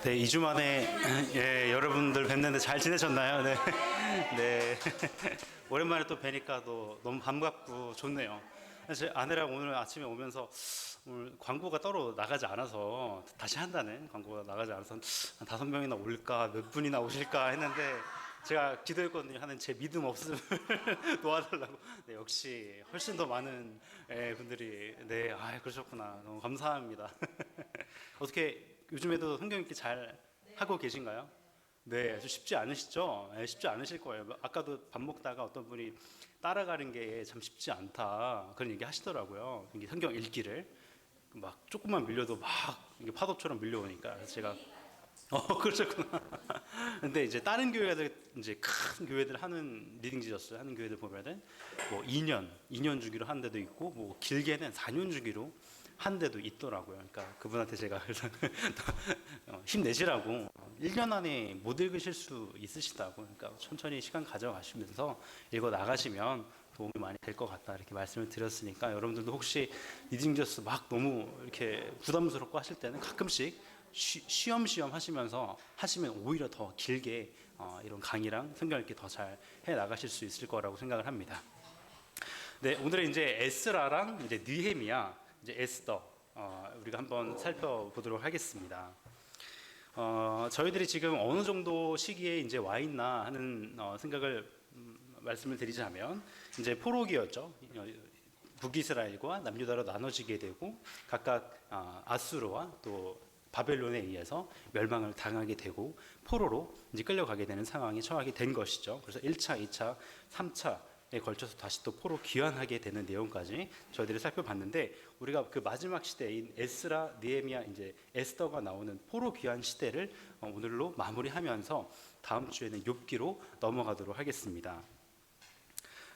네, 2주 만에 예, 여러분들 뵙는데 잘 지내셨나요? 네. 네. 오랜만에 또 뵈니까 또 너무 반갑고 좋네요. 제 아내랑 오늘 아침에 오면서 오늘 광고가 따로 나가지 않아서 다시 한다는 광고가 나가지 않아서 한 5명이나 올까 몇 분이나 오실까 했는데 제가 기도했거든요. 하는 제 믿음 없음을 도와달라고. 네, 역시 훨씬 더 많은 예, 분들이 네, 아 그러셨구나. 너무 감사합니다. 어떻게 요즘에도 성경 읽기 잘 하고 계신가요? 네, 아주 쉽지 않으시죠? 네, 쉽지 않으실 거예요. 아까도 밥 먹다가 어떤 분이 따라가는 게 참 쉽지 않다 그런 얘기 하시더라고요. 이게 성경 읽기를 막 조금만 밀려도 막 이게 파도처럼 밀려오니까 그래서 제가 그러셨구나. 근데 이제 다른 교회들 이제 큰 교회들 하는 리딩 지저스 하는 교회들 보면은 뭐 2년 주기로 한 데도 있고 뭐 길게는 4년 주기로 한 데도 있더라고요. 그러니까 그분한테 제가 그래서 힘내시라고 1년 안에 못 읽으실 수 있으시다고 그러니까 천천히 시간 가져가시면서 읽어 나가시면 도움이 많이 될 것 같다 이렇게 말씀을 드렸으니까 여러분들도 혹시 리딩 지저스 막 너무 이렇게 부담스럽고 하실 때는 가끔씩 쉬엄쉬엄 하시면서 하시면 오히려 더 길게 이런 강의랑 성경 읽기 더 잘 해 나가실 수 있을 거라고 생각을 합니다. 네, 오늘은 이제 에스라랑 이제 느헤미야, 이제 에스더 우리가 한번 살펴보도록 하겠습니다. 저희들이 지금 어느 정도 시기에 이제 와 있나 하는 생각을 말씀을 드리자면 이제 포로기였죠. 북이스라엘과 남유다로 나눠지게 되고 각각 아수르와 또 바벨론에 의해서 멸망을 당하게 되고 포로로 이제 끌려가게 되는 상황에 처하게 된 것이죠. 그래서 1차, 2차, 3차에 걸쳐서 다시 또 포로 귀환하게 되는 내용까지 저희들이 살펴봤는데 우리가 그 마지막 시대인 에스라, 느헤미야, 이제 에스더가 나오는 포로 귀환 시대를 오늘로 마무리하면서 다음 주에는 욥기로 넘어가도록 하겠습니다.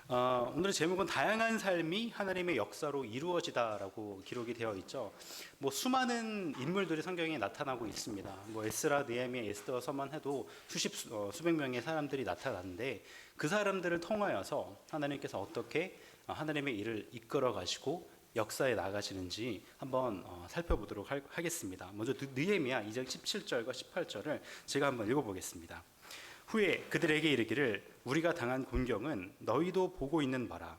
오늘의 제목은 다양한 삶이 하나님의 역사로 이루어지다라고 기록이 되어 있죠. 뭐 수많은 인물들이 성경에 나타나고 있습니다. 뭐 에스라, 느헤미야, 에스더서만 해도 수백 명의 사람들이 나타나는데 그 사람들을 통하여서 하나님께서 어떻게 하나님의 일을 이끌어 가시고 역사에 나가시는지 한번 살펴보도록 하겠습니다. 먼저 느헤미야 2장 17절과 18절을 제가 한번 읽어보겠습니다. 후에 그들에게 이르기를 우리가 당한 곤경은 너희도 보고 있는 바라.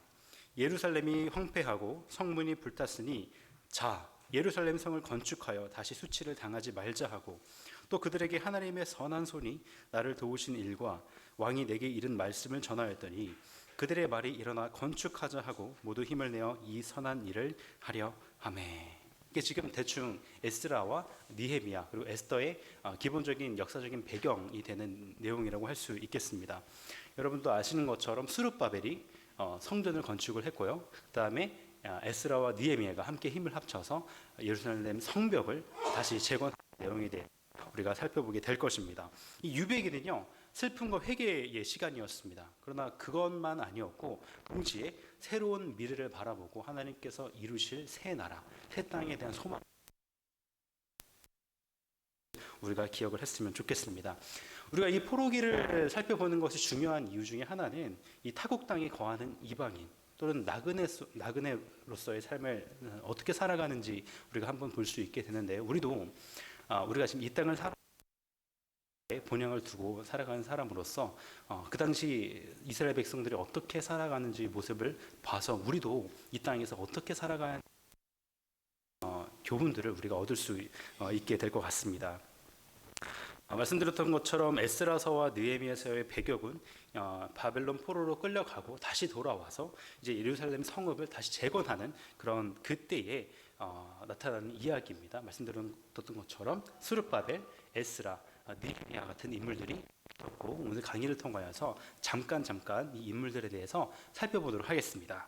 예루살렘이 황폐하고 성문이 불탔으니 자 예루살렘 성을 건축하여 다시 수치를 당하지 말자 하고 또 그들에게 하나님의 선한 손이 나를 도우신 일과 왕이 내게 이른 말씀을 전하였더니 그들의 말이 일어나 건축하자 하고 모두 힘을 내어 이 선한 일을 하려 하매. 이게 지금 대충 에스라와 느헤미야 그리고 에스더의 기본적인 역사적인 배경이 되는 내용이라고 할 수 있겠습니다. 여러분도 아시는 것처럼 스룹바벨이 성전을 건축을 했고요. 그 다음에 에스라와 느헤미야가 함께 힘을 합쳐서 예루살렘 성벽을 다시 재건한 내용에 대해 우리가 살펴보게 될 것입니다. 이 유배기는요 슬픔과 회개의 시간이었습니다. 그러나 그것만 아니었고 동시에 새로운 미래를 바라보고 하나님께서 이루실 새 나라, 새 땅에 대한 소망 우리가 기억을 했으면 좋겠습니다. 우리가 이 포로기를 살펴보는 것이 중요한 이유 중에 하나는 이 타국 땅에 거하는 이방인 또는 나그네로서의 삶을 어떻게 살아가는지 우리가 한번 볼 수 있게 되는데 우리도 우리가 지금 이 땅을 본향을 두고 살아가는 사람으로서 그 당시 이스라엘 백성들이 어떻게 살아가는지 모습을 봐서 우리도 이 땅에서 어떻게 살아가는 교훈들을 우리가 얻을 수 있게 될 것 같습니다. 말씀드렸던 것처럼 에스라서와 느헤미야서의 배경은 바벨론 포로로 끌려가고 다시 돌아와서 이제 예루살렘 성읍을 다시 재건하는 그런 그때에 나타나는 이야기입니다. 말씀드렸던 것처럼 스룹바벨, 에스라, 느헤미야 같은 인물들이 있고 오늘 강의를 통하여서 잠깐 이 인물들에 대해서 살펴보도록 하겠습니다.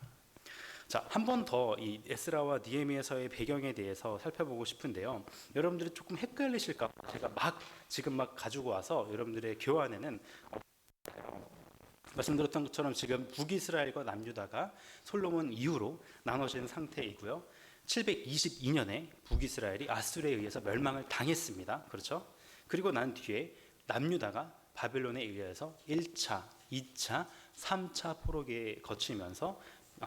자, 한 번 더 이 에스라와 느헤미야서의 배경에 대해서 살펴보고 싶은데요. 여러분들이 조금 헷갈리실까 봐 제가 지금 가지고 와서 여러분들의 교환에는 말씀드렸던 것처럼 지금 북이스라엘과 남유다가 솔로몬 이후로 나눠진 상태이고요. 722년에 북이스라엘이 아수르에 의해서 멸망을 당했습니다. 그렇죠? 그리고 난 뒤에 남유다가 바벨론에 의해서 1차, 2차, 3차 포로기에 거치면서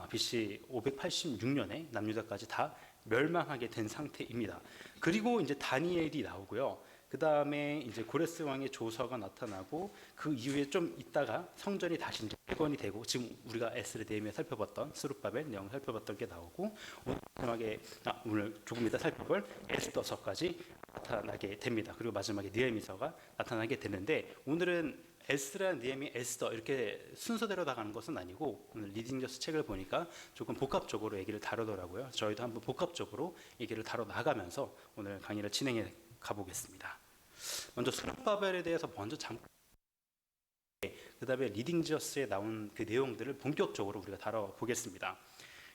BC 586년에 남유다까지 다 멸망하게 된 상태입니다. 그리고 이제 다니엘이 나오고요. 그 다음에 이제 고레스 왕의 조서가 나타나고 그 이후에 좀 있다가 성전이 다시 이제 폐건이 되고 지금 우리가 에스라 느헤미야 살펴봤던 스룹바벨 내용 살펴봤던 게 나오고 마지막에 오늘 조금 이따 살펴볼 에스더서까지 나타나게 됩니다. 그리고 마지막에 느헤미서가 나타나게 되는데 오늘은 에스라, 느헤미야, 에스더 이렇게 순서대로 나가는 것은 아니고 오늘 리딩저스 책을 보니까 조금 복합적으로 얘기를 다루더라고요. 저희도 한번 복합적으로 얘기를 다뤄 나가면서 오늘 강의를 진행해 가보겠습니다. 먼저 스룹바벨에 대해서 먼저 잠깐 그 다음에 리딩저스에 나온 그 내용들을 본격적으로 우리가 다뤄보겠습니다.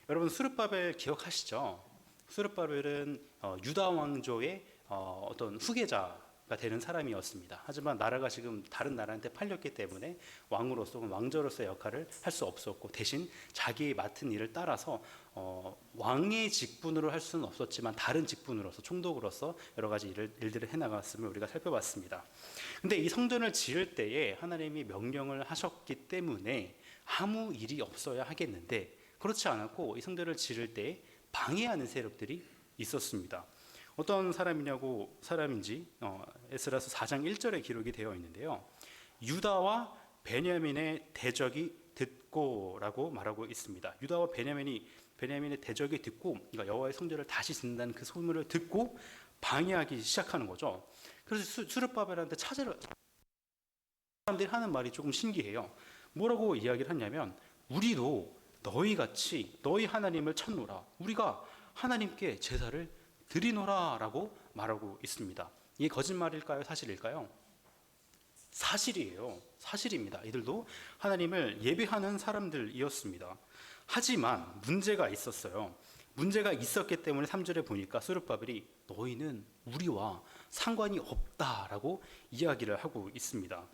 여러분 스룹바벨 기억하시죠? 스룹바벨은 유다 왕조의 어떤 후계자가 되는 사람이었습니다. 하지만 나라가 지금 다른 나라한테 팔렸기 때문에 왕으로서 왕조로서의 역할을 할 수 없었고 대신 자기 맡은 일을 따라서 왕의 직분으로 할 수는 없었지만 다른 직분으로서 총독으로서 여러 가지 일들을 해나갔음을 우리가 살펴봤습니다. 근데 이 성전을 지을 때에 하나님이 명령을 하셨기 때문에 아무 일이 없어야 하겠는데 그렇지 않았고 이 성전을 지을 때 방해하는 세력들이 있었습니다. 어떤 사람인지 에스라서 4장 1절에 기록이 되어 있는데요. 유다와 베냐민의 대적이 듣고라고 말하고 있습니다. 유다와 베냐민의 대적이 듣고 그러니까 여호와의 성전을 다시 짓는다는 그 소문을 듣고 방해하기 시작하는 거죠. 그래서 스룹바벨한테 찾으러 사람들이 하는 말이 조금 신기해요. 뭐라고 이야기를 하냐면 우리도 너희같이 너희 하나님을 찾노라. 우리가 하나님께 제사를 드리노라라고 말하고 있습니다. 이게 거짓말일까요? 사실일까요? 사실이에요. 사실입니다. 이들도 하나님을 예배하는 사람들이었습니다. 하지만 문제가 있었어요. 문제가 있었기 때문에 3절에 보니까 스룹바벨이 너희는 우리와 상관이 없다라고 이야기를 하고 있습니다.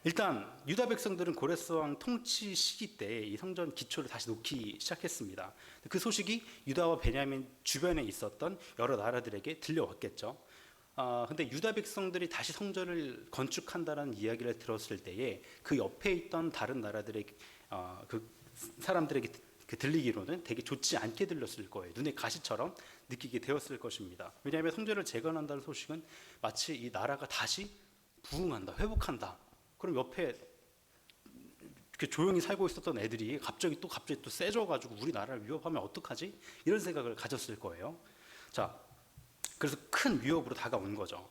일단 유다 백성들은 고레스 왕 통치 시기 때 이 성전 기초를 다시 놓기 시작했습니다. 그 소식이 유다와 베냐민 주변에 있었던 여러 나라들에게 들려왔겠죠. 근데 유다 백성들이 다시 성전을 건축한다는 이야기를 들었을 때에 그 옆에 있던 다른 나라들의 그 사람들에게 들리기로는 되게 좋지 않게 들렸을 거예요. 눈에 가시처럼 느끼게 되었을 것입니다. 왜냐하면 성전을 재건한다는 소식은 마치 이 나라가 다시 부흥한다, 회복한다. 그럼 옆에 이렇게 조용히 살고 있었던 애들이 갑자기 또 세져가지고 우리나라를 위협하면 어떡하지? 이런 생각을 가졌을 거예요. 자, 그래서 큰 위협으로 다가온 거죠.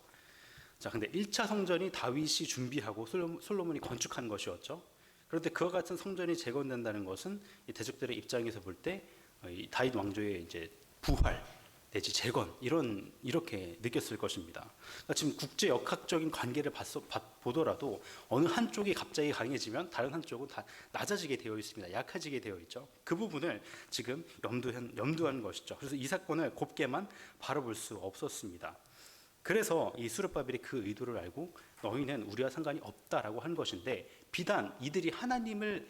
자, 근데 1차 성전이 다윗이 준비하고 솔로몬이 건축한 것이었죠. 그런데 그와 같은 성전이 재건된다는 것은 이 대적들의 입장에서 볼 때 다윗 왕조의 이제 부활 내지 재건 이렇게 느꼈을 것입니다. 그러니까 지금 국제 역학적인 관계를 보더라도 어느 한쪽이 갑자기 강해지면 다른 한쪽은 다 낮아지게 되어 있습니다. 약해지게 되어 있죠. 그 부분을 지금 염두한 것이죠. 그래서 이 사건을 곱게만 바라볼 수 없었습니다. 그래서 이 스룹바벨이 그 의도를 알고 너희는 우리와 상관이 없다라고 한 것인데 비단 이들이 하나님을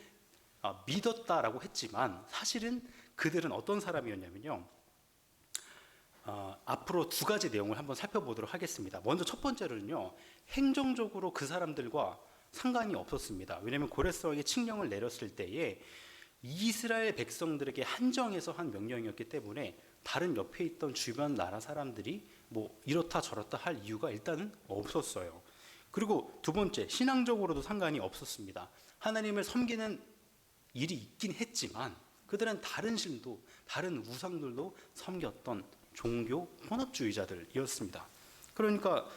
믿었다라고 했지만 사실은 그들은 어떤 사람이었냐면요. 앞으로 두 가지 내용을 한번 살펴보도록 하겠습니다. 먼저 첫 번째로는요, 행정적으로 그 사람들과 상관이 없었습니다. 왜냐하면 고레스 왕이 칙령을 내렸을 때에 이스라엘 백성들에게 한정해서 한 명령이었기 때문에 다른 옆에 있던 주변 나라 사람들이 뭐 이렇다 저렇다 할 이유가 일단은 없었어요. 그리고 두 번째, 신앙적으로도 상관이 없었습니다. 하나님을 섬기는 일이 있긴 했지만 그들은 다른 신도 다른 우상들도 섬겼던 종교 혼합주의자들이었습니다. 그러니까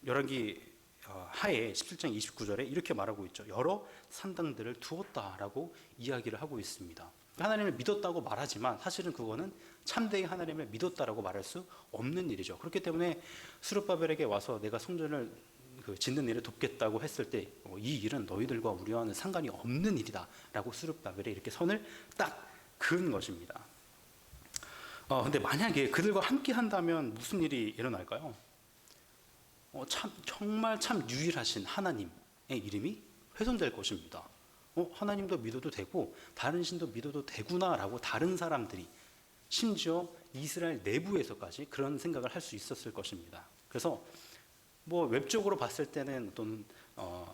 열왕기 하에 17장 29절에 이렇게 말하고 있죠. 여러 산당들을 두었다라고 이야기를 하고 있습니다. 하나님을 믿었다고 말하지만 사실은 그거는 참되게 하나님을 믿었다라고 말할 수 없는 일이죠. 그렇기 때문에 스룹바벨에게 와서 내가 성전을 짓는 일을 돕겠다고 했을 때 이 일은 너희들과 우리와는 상관이 없는 일이다라고 스룹바벨에 이렇게 선을 딱 그은 것입니다. 근데 만약에 그들과 함께 한다면 무슨 일이 일어날까요? 정말 참 유일하신 하나님의 이름이 훼손될 것입니다. 하나님도 믿어도 되고 다른 신도 믿어도 되구나라고 다른 사람들이 심지어 이스라엘 내부에서까지 그런 생각을 할 수 있었을 것입니다. 그래서 뭐 웹적으로 봤을 때는 어떤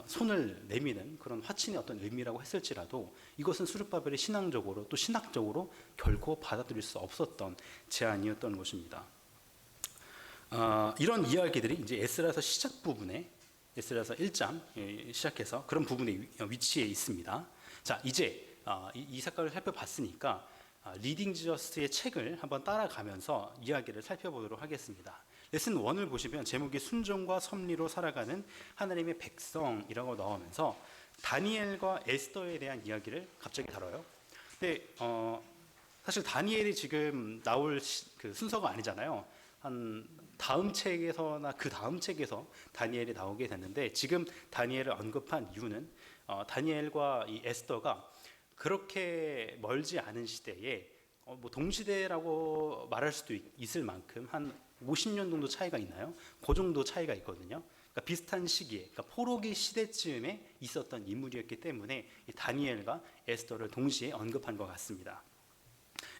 손을 내미는 그런 화친의 어떤 의미라고 했을지라도 이것은 스룹바벨이 신앙적으로 또 신학적으로 결코 받아들일 수 없었던 제안이었던 것입니다. 이런 이야기들이 이제 에스라서 시작 부분에 에스라서 1장 시작해서 그런 부분에 위치해 있습니다. 자, 이제 이 사건을 살펴봤으니까 리딩 지저스의 책을 한번 따라가면서 이야기를 살펴보도록 하겠습니다. 레슨 1을 보시면 제목이 순종과 섭리로 살아가는 하나님의 백성이라고 나오면서 다니엘과 에스더에 대한 이야기를 갑자기 다뤄요. 근데 사실 다니엘이 지금 나올 그 순서가 아니잖아요. 한 다음 책에서나 그 다음 책에서 다니엘이 나오게 됐는데, 지금 다니엘을 언급한 이유는 다니엘과 이 에스더가 그렇게 멀지 않은 시대에 뭐 동시대라고 말할 수도 있을 만큼 한 50년 정도 차이가 있나요? 그 정도 차이가 있거든요. 그러니까 비슷한 시기에, 그러니까 포로기 시대쯤에 있었던 인물이었기 때문에 이 다니엘과 에스더를 동시에 언급한 것 같습니다.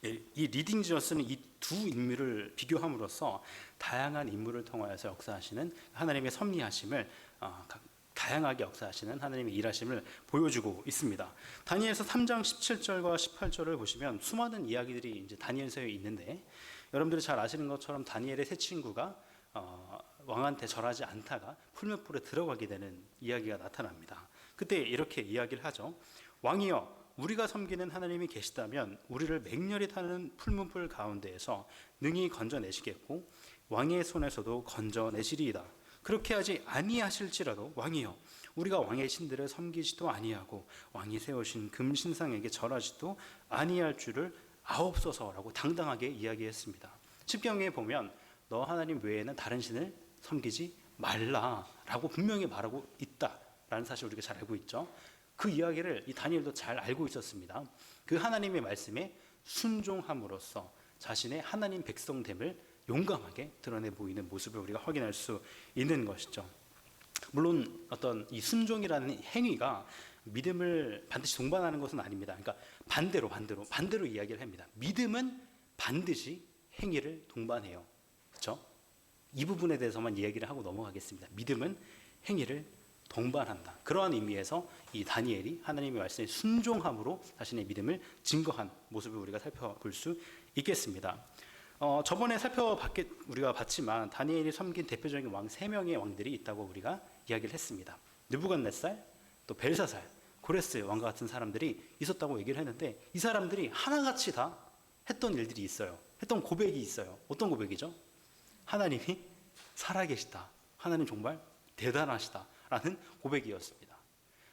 이 리딩 지저스는 이 두 인물을 비교함으로써 다양한 인물을 통하여서 역사하시는 하나님의 섭리하심을, 다양하게 역사하시는 하나님의 일하심을 보여주고 있습니다. 다니엘서 3장 17절과 18절을 보시면 수많은 이야기들이 이제 다니엘서에 있는데, 여러분들이 잘 아시는 것처럼 다니엘의 세 친구가 왕한테 절하지 않다가 풀무불에 들어가게 되는 이야기가 나타납니다. 그때 이렇게 이야기를 하죠. 왕이여, 우리가 섬기는 하나님이 계시다면 우리를 맹렬히 타는 풀무불 가운데에서 능히 건져내시겠고 왕의 손에서도 건져내시리이다. 그렇게 하지 아니하실지라도 왕이여, 우리가 왕의 신들을 섬기지도 아니하고 왕이 세우신 금신상에게 절하지도 아니할 줄을 아옵소서라고 당당하게 이야기했습니다. 십경에 보면 너 하나님 외에는 다른 신을 섬기지 말라라고 분명히 말하고 있다라는 사실 우리가 잘 알고 있죠. 그 이야기를 이 다니엘도 잘 알고 있었습니다. 그 하나님의 말씀에 순종함으로써 자신의 하나님 백성됨을 용감하게 드러내 보이는 모습을 우리가 확인할 수 있는 것이죠. 물론 어떤 이 순종이라는 행위가 믿음을 반드시 동반하는 것은 아닙니다. 그러니까 반대로 이야기를 합니다. 믿음은 반드시 행위를 동반해요. 그렇죠? 이 부분에 대해서만 이야기를 하고 넘어가겠습니다. 믿음은 행위를 동반한다. 그러한 의미에서 이 다니엘이 하나님의 말씀에 순종함으로 자신의 믿음을 증거한 모습을 우리가 살펴볼 수 있겠습니다. 저번에 우리가 봤지만 다니엘이 섬긴 대표적인 왕 3명의 왕들이 있다고 우리가 이야기를 했습니다. 느부갓네살, 또 벨사살, 고레스 왕과 같은 사람들이 있었다고 얘기를 했는데, 이 사람들이 하나같이 다 했던 일들이 있어요. 했던 고백이 있어요. 어떤 고백이죠? 하나님이 살아계시다. 하나님 정말 대단하시다. 라는 고백이었습니다.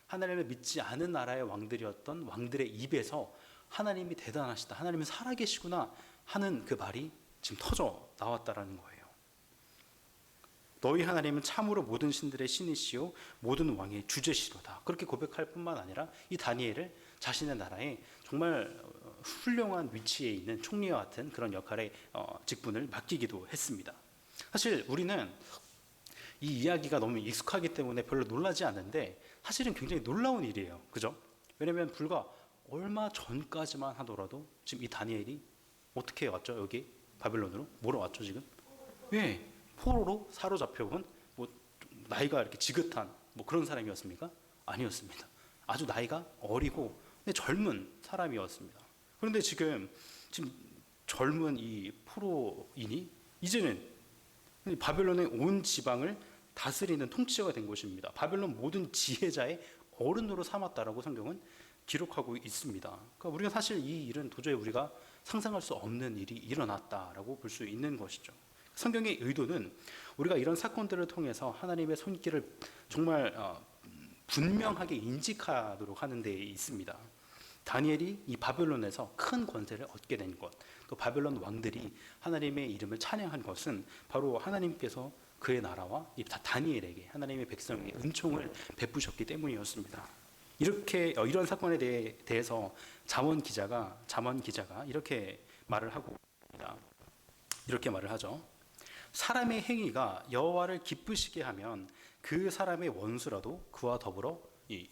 하나님을 믿지 않은 나라의 왕들이었던 왕들의 입에서 하나님이 대단하시다, 하나님은 살아계시구나 하는 그 말이 지금 터져 나왔다라는 거예요. 너희 하나님은 참으로 모든 신들의 신이시요 모든 왕의 주제시로다. 그렇게 고백할 뿐만 아니라 이 다니엘을 자신의 나라에 정말 훌륭한 위치에 있는 총리와 같은 그런 역할의 직분을 맡기기도 했습니다. 사실 우리는 이 이야기가 너무 익숙하기 때문에 별로 놀라지 않는데 사실은 굉장히 놀라운 일이에요. 그죠? 왜냐하면 불과 얼마 전까지만 하더라도 지금 이 다니엘이 어떻게 왔죠? 여기 바빌론으로 뭐로 왔죠 지금? 왜? 포로로 사로잡혀온 뭐 나이가 이렇게 지긋한 뭐 그런 사람이었습니까? 아니었습니다. 아주 나이가 어리고 근데 젊은 사람이었습니다. 그런데 지금 젊은 이 포로인이 이제는 바벨론의 온 지방을 다스리는 통치자가 된 것입니다. 바벨론 모든 지혜자의 어른으로 삼았다라고 성경은 기록하고 있습니다. 그러니까 우리가 사실 이 일은 도저히 우리가 상상할 수 없는 일이 일어났다라고 볼 수 있는 것이죠. 성경의 의도는 우리가 이런 사건들을 통해서 하나님의 손길을 정말 분명하게 인식하도록 하는 데 있습니다. 다니엘이 이 바벨론에서 큰 권세를 얻게 된 것, 또 바벨론 왕들이 하나님의 이름을 찬양한 것은 바로 하나님께서 그의 나라와 이 다니엘에게 하나님의 백성에게 은총을 베푸셨기 때문이었습니다. 이런 사건에 대해서 잠언 기자가 이렇게 말을 하고 있습니다. 이렇게 말을 하죠. 사람의 행위가 여호와를 기쁘시게 하면 그 사람의 원수라도 그와 더불어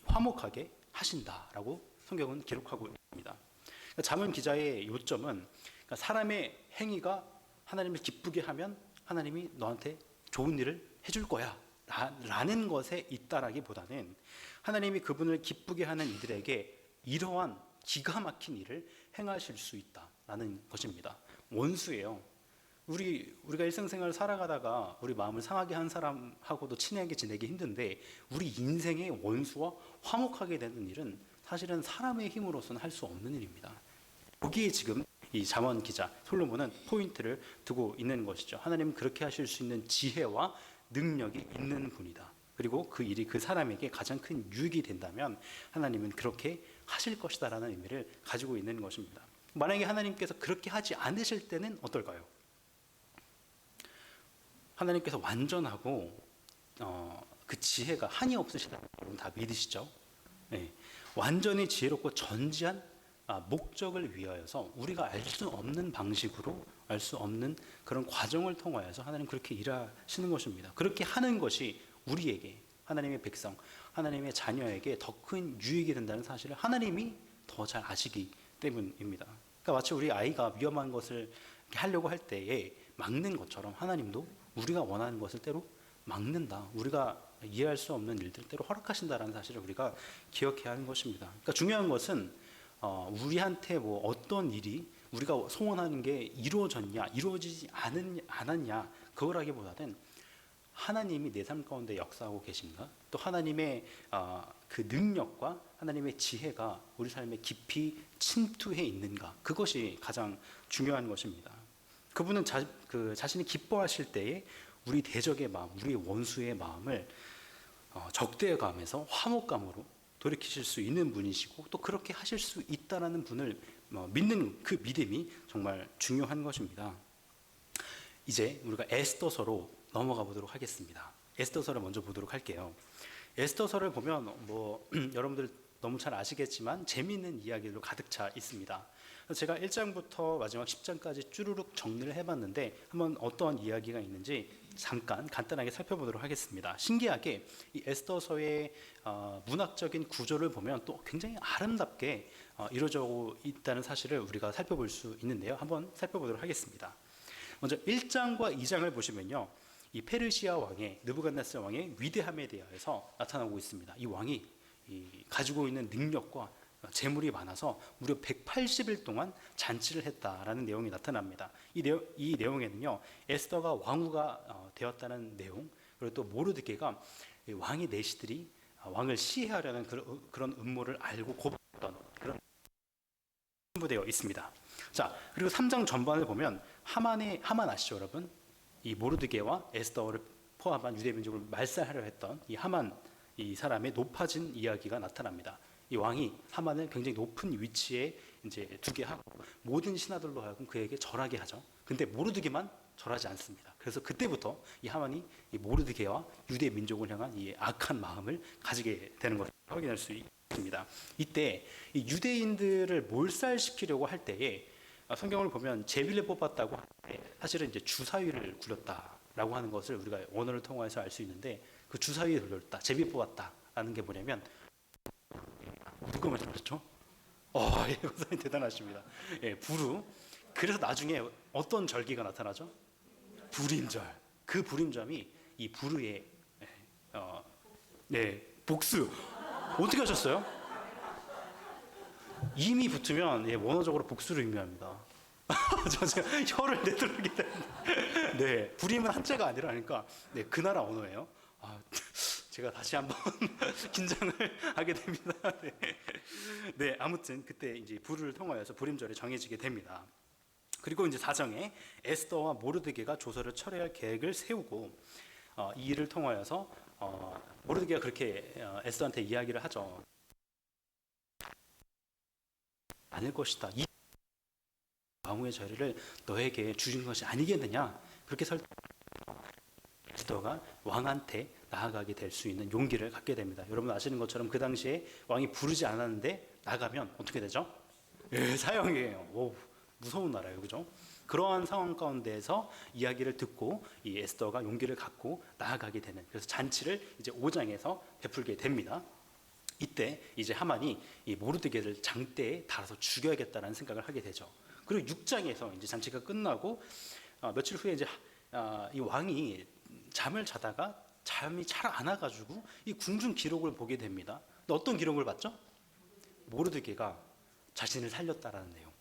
화목하게 하신다라고 성경은 기록하고 있습니다. 그러니까 잠언 기자의 요점은 그러니까 사람의 행위가 하나님을 기쁘게 하면 하나님이 너한테 좋은 일을 해줄 거야 라는 것에 있다라기보다는 하나님이 그분을 기쁘게 하는 이들에게 이러한 기가 막힌 일을 행하실 수 있다라는 것입니다. 원수예요. 우리가 일상생활을 살아가다가 우리 마음을 상하게 한 사람하고도 친하게 지내기 힘든데 우리 인생의 원수와 화목하게 되는 일은 사실은 사람의 힘으로서는 할 수 없는 일입니다. 여기에 지금 이 잠언 기자 솔로몬은 포인트를 두고 있는 것이죠. 하나님은 그렇게 하실 수 있는 지혜와 능력이 있는 분이다. 그리고 그 일이 그 사람에게 가장 큰 유익이 된다면 하나님은 그렇게 하실 것이다라는 의미를 가지고 있는 것입니다. 만약에 하나님께서 그렇게 하지 않으실 때는 어떨까요? 하나님께서 완전하고 그 지혜가 한이 없으시다. 여러분 다 믿으시죠? 네. 완전히 지혜롭고 전지한 목적을 위하여서 우리가 알 수 없는 방식으로 알 수 없는 그런 과정을 통하여서 하나님 그렇게 일하시는 것입니다. 그렇게 하는 것이 우리에게 하나님의 백성, 하나님의 자녀에게 더 큰 유익이 된다는 사실을 하나님이 더 잘 아시기 때문입니다. 그러니까 마치 우리 아이가 위험한 것을 하려고 할 때에 막는 것처럼 하나님도 우리가 원하는 것을 때로 막는다. 우리가 이해할 수 없는 일들 때로 허락하신다라는 사실을 우리가 기억해야 하는 것입니다. 그러니까 중요한 것은 우리한테 뭐 어떤 일이 우리가 소원하는 게 이루어졌냐, 이루어지지 않았냐 그거라기보다는 하나님이 내 삶 가운데 역사하고 계신가? 또 하나님의 그 능력과 하나님의 지혜가 우리 삶에 깊이 침투해 있는가? 그것이 가장 중요한 것입니다. 그분은 자신이 기뻐하실 때에 우리 대적의 마음, 우리 원수의 마음을 적대감에서 화목감으로 돌이키실 수 있는 분이시고 또 그렇게 하실 수 있다라는 분을 믿는 그 믿음이 정말 중요한 것입니다. 이제 우리가 에스더서로 넘어가 보도록 하겠습니다. 에스더서를 먼저 보도록 할게요. 에스더서를 보면 여러분들 너무 잘 아시겠지만 재미있는 이야기로 가득 차 있습니다. 제가 1장부터 마지막 10장까지 쭈루룩 정리를 해봤는데 한번 어떠한 이야기가 있는지 잠깐 간단하게 살펴보도록 하겠습니다. 신기하게 이 에스더서의 문학적인 구조를 보면 또 굉장히 아름답게 이루어져 있다는 사실을 우리가 살펴볼 수 있는데요. 한번 살펴보도록 하겠습니다. 먼저 1장과 2장을 보시면요. 이 페르시아 왕의 느부갓네살 왕의 위대함에 대해서 나타나고 있습니다. 이 왕이 가지고 있는 능력과 재물이 많아서 무려 180일 동안 잔치를 했다라는 내용이 나타납니다. 이 내용에는요, 에스더가 왕후가 되었다는 내용, 그리고 또 모르드게가 왕의 내시들이 왕을 시해하려는 그런 음모를 알고 고발했던 그런 분부되어 있습니다. 자, 그리고 3장 전반을 보면 하만 아시죠, 여러분? 이 모르드게와 에스더를 포함한 유대 민족을 말살하려 했던 이 하만 이 사람의 높아진 이야기가 나타납니다. 이 왕이 하만을 굉장히 높은 위치에 이제 두게 하고 모든 신하들로 하여금 그에게 절하게 하죠. 근데 모르드게만 절하지 않습니다. 그래서 그때부터 이 하만이 이 모르드게와 유대 민족을 향한 이 악한 마음을 가지게 되는 것을 확인할 수 있습니다. 이때 이 유대인들을 몰살시키려고 할 때에 성경을 보면 제비를 뽑았다고 할 때 사실은 이제 주사위를 굴렸다라고 하는 것을 우리가 원어를 통해서 알 수 있는데 그 주사위를 굴렸다, 제비 뽑았다라는 게 뭐냐면 누가 말씀하셨죠? 예, 선생님 대단하십니다. 예, 부르. 그래서 나중에 어떤 절기가 나타나죠? 불임절. 그 불임점이 이 부르의 복수. 어떻게 하셨어요? 이미 붙으면 원어적으로 복수를 의미합니다. 제가 혀를 내두르게 되는데, 네, 불임은 한자가 아니라 그러니까 그 나라 언어예요. 제가 다시 한번 긴장을 하게 됩니다. 네, 아무튼 그때 이제 불을 통하여서 불임절이 정해지게 됩니다. 그리고 이제 4장에 에스더와 모르드게가 조서를 철회할 계획을 세우고 이 일을 통하여서 모르드게가 그렇게 에스더한테 이야기를 하죠. 아닐 것이다. 이 왕후의 자리를 너에게 주신 것이 아니겠느냐. 그렇게 에스더가 왕한테 나아가게 될 수 있는 용기를 갖게 됩니다. 여러분 아시는 것처럼 그 당시에 왕이 부르지 않았는데 나가면 어떻게 되죠? 사형이에요. 오, 무서운 나라예요, 그죠? 그러한 상황 가운데에서 이야기를 듣고 이 에스더가 용기를 갖고 나아가게 되는, 그래서 잔치를 이제 5장에서 베풀게 됩니다. 이때 이제 하만이 이 모르드게를 장대에 달아서 죽여야겠다는 생각을 하게 되죠. 그리고 6장에서 이제 잔치가 끝나고 며칠 후에 이제 이 왕이 잠을 자다가 잠이 잘 안 와가지고 이 궁중 기록을 보게 됩니다. 근데 어떤 기록을 봤죠? 모르드게가 자신을 살렸다라는 내용,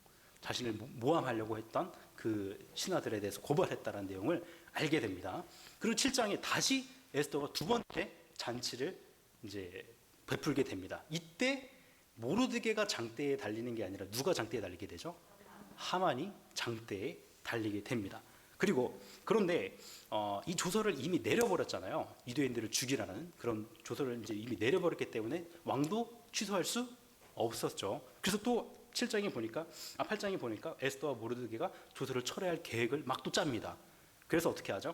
자신을 모함하려고 했던 그 신하들에 대해서 고발했다는 내용을 알게 됩니다. 그리고 7장에 다시 에스더가 두 번째 잔치를 이제 베풀게 됩니다. 이때 모르드게가 장대에 달리는 게 아니라 누가 장대에 달리게 되죠? 하만이 장대에 달리게 됩니다. 그런데 이 조서를 이미 내려버렸잖아요. 유대인들을 죽이라는 그런 조서를 이제 이미 내려버렸기 때문에 왕도 취소할 수 없었죠. 그래서 또 8장에 보니까 에스더와 모르드게가 조서를 철회할 계획을 막 또 짭니다. 그래서 어떻게 하죠?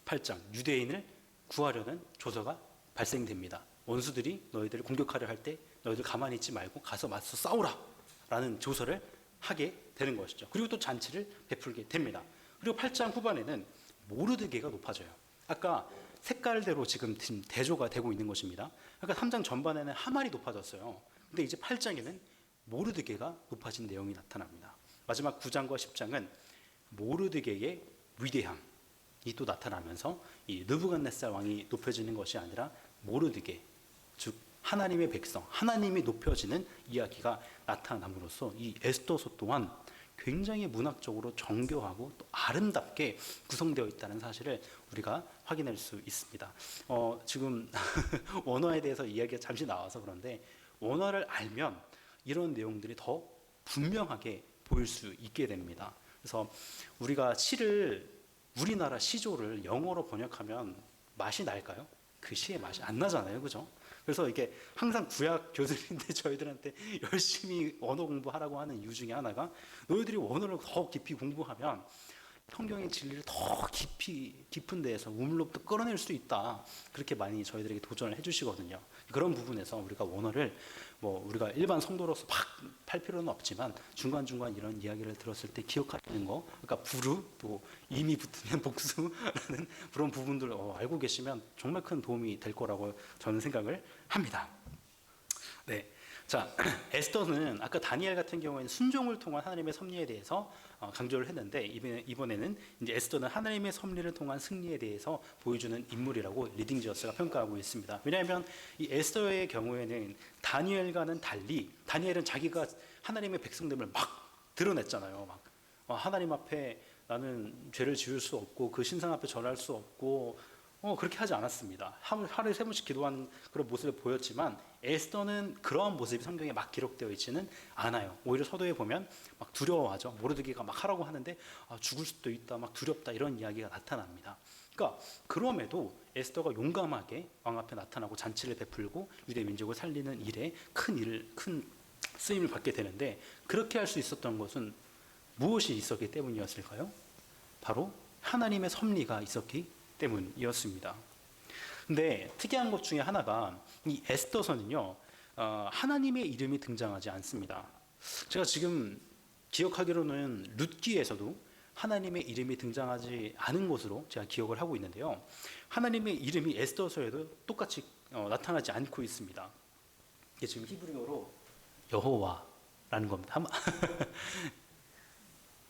8장 유대인을 구하려는 조서가 발생됩니다. 원수들이 너희들을 공격하려 할 때 너희들 가만히 있지 말고 가서 맞서 싸우라 라는 조서를 하게 되는 것이죠. 그리고 또 잔치를 베풀게 됩니다. 그리고 8장 후반에는 모르드게가 높아져요. 아까 색깔대로 지금 대조가 되고 있는 것입니다. 아까 3장 전반에는 하만이 높아졌어요. 근데 이제 8장에는 모르드게가 높아진 내용이 나타납니다. 마지막 9장과 10장은 모르드게의 위대함이 또 나타나면서 이 느부갓네살 왕이 높여지는 것이 아니라 모르드게, 즉 하나님의 백성, 하나님이 높여지는 이야기가 나타남으로써 이 에스더서 또한 굉장히 문학적으로 정교하고 또 아름답게 구성되어 있다는 사실을 우리가 확인할 수 있습니다. 지금 원어에 대해서 이야기가 잠시 나와서 그런데 원어를 알면 이런 내용들이 더 분명하게 보일 수 있게 됩니다. 그래서 우리가 우리나라 시조를 영어로 번역하면 맛이 날까요? 그 시의 맛이 안 나잖아요, 그죠? 그래서 이게 항상 구약 교수님들 저희들한테 열심히 언어 공부하라고 하는 이유 중에 하나가 너희들이 원어를 더 깊이 공부하면 성경의 진리를 더 깊은 데에서 우물로부터 끌어낼 수 있다. 그렇게 많이 저희들에게 도전을 해주시거든요. 그런 부분에서 우리가 원어를 우리가 일반 성도로서 막 팔 필요는 없지만 중간중간 이런 이야기를 들었을 때 기억하는 거, 그러니까 부르, 또 이미 붙으면 복수라는 그런 부분들 알고 계시면 정말 큰 도움이 될 거라고 저는 생각을 합니다. 네. 자, 에스더는 아까 다니엘 같은 경우에는 순종을 통한 하나님의 섭리에 대해서 강조를 했는데 이번에는 이제 에스더는 하나님의 섭리를 통한 승리에 대해서 보여주는 인물이라고 리딩저스가 평가하고 있습니다. 왜냐하면 이 에스더의 경우에는 다니엘과는 달리 다니엘은 자기가 하나님의 백성됨을 막 드러냈잖아요. 하나님 앞에 나는 죄를 지을 수 없고 그 신상 앞에 절할 수 없고 그렇게 하지 않았습니다. 하루에 3번씩 기도하는 그런 모습을 보였지만 에스더는 그러한 모습이 성경에 막 기록되어 있지는 않아요. 오히려 서도에 보면 막 두려워하죠. 모르드게가 막 하라고 하는데 죽을 수도 있다, 막 두렵다 이런 이야기가 나타납니다. 그러니까 그럼에도 에스더가 용감하게 왕 앞에 나타나고 잔치를 베풀고 유대 민족을 살리는 일에 큰 쓰임을 받게 되는데 그렇게 할 수 있었던 것은 무엇이 있었기 때문이었을까요? 바로 하나님의 섭리가 있었기 때문이었습니다. 근데 특이한 것 중에 하나가 이 에스더서는요, 하나님의 이름이 등장하지 않습니다. 제가 지금 기억하기로는 룻기에서도 하나님의 이름이 등장하지 않은 것으로 제가 기억을 하고 있는데요. 하나님의 이름이 에스더서에도 똑같이 나타나지 않고 있습니다. 이게 지금 히브리어로 여호와라는 겁니다.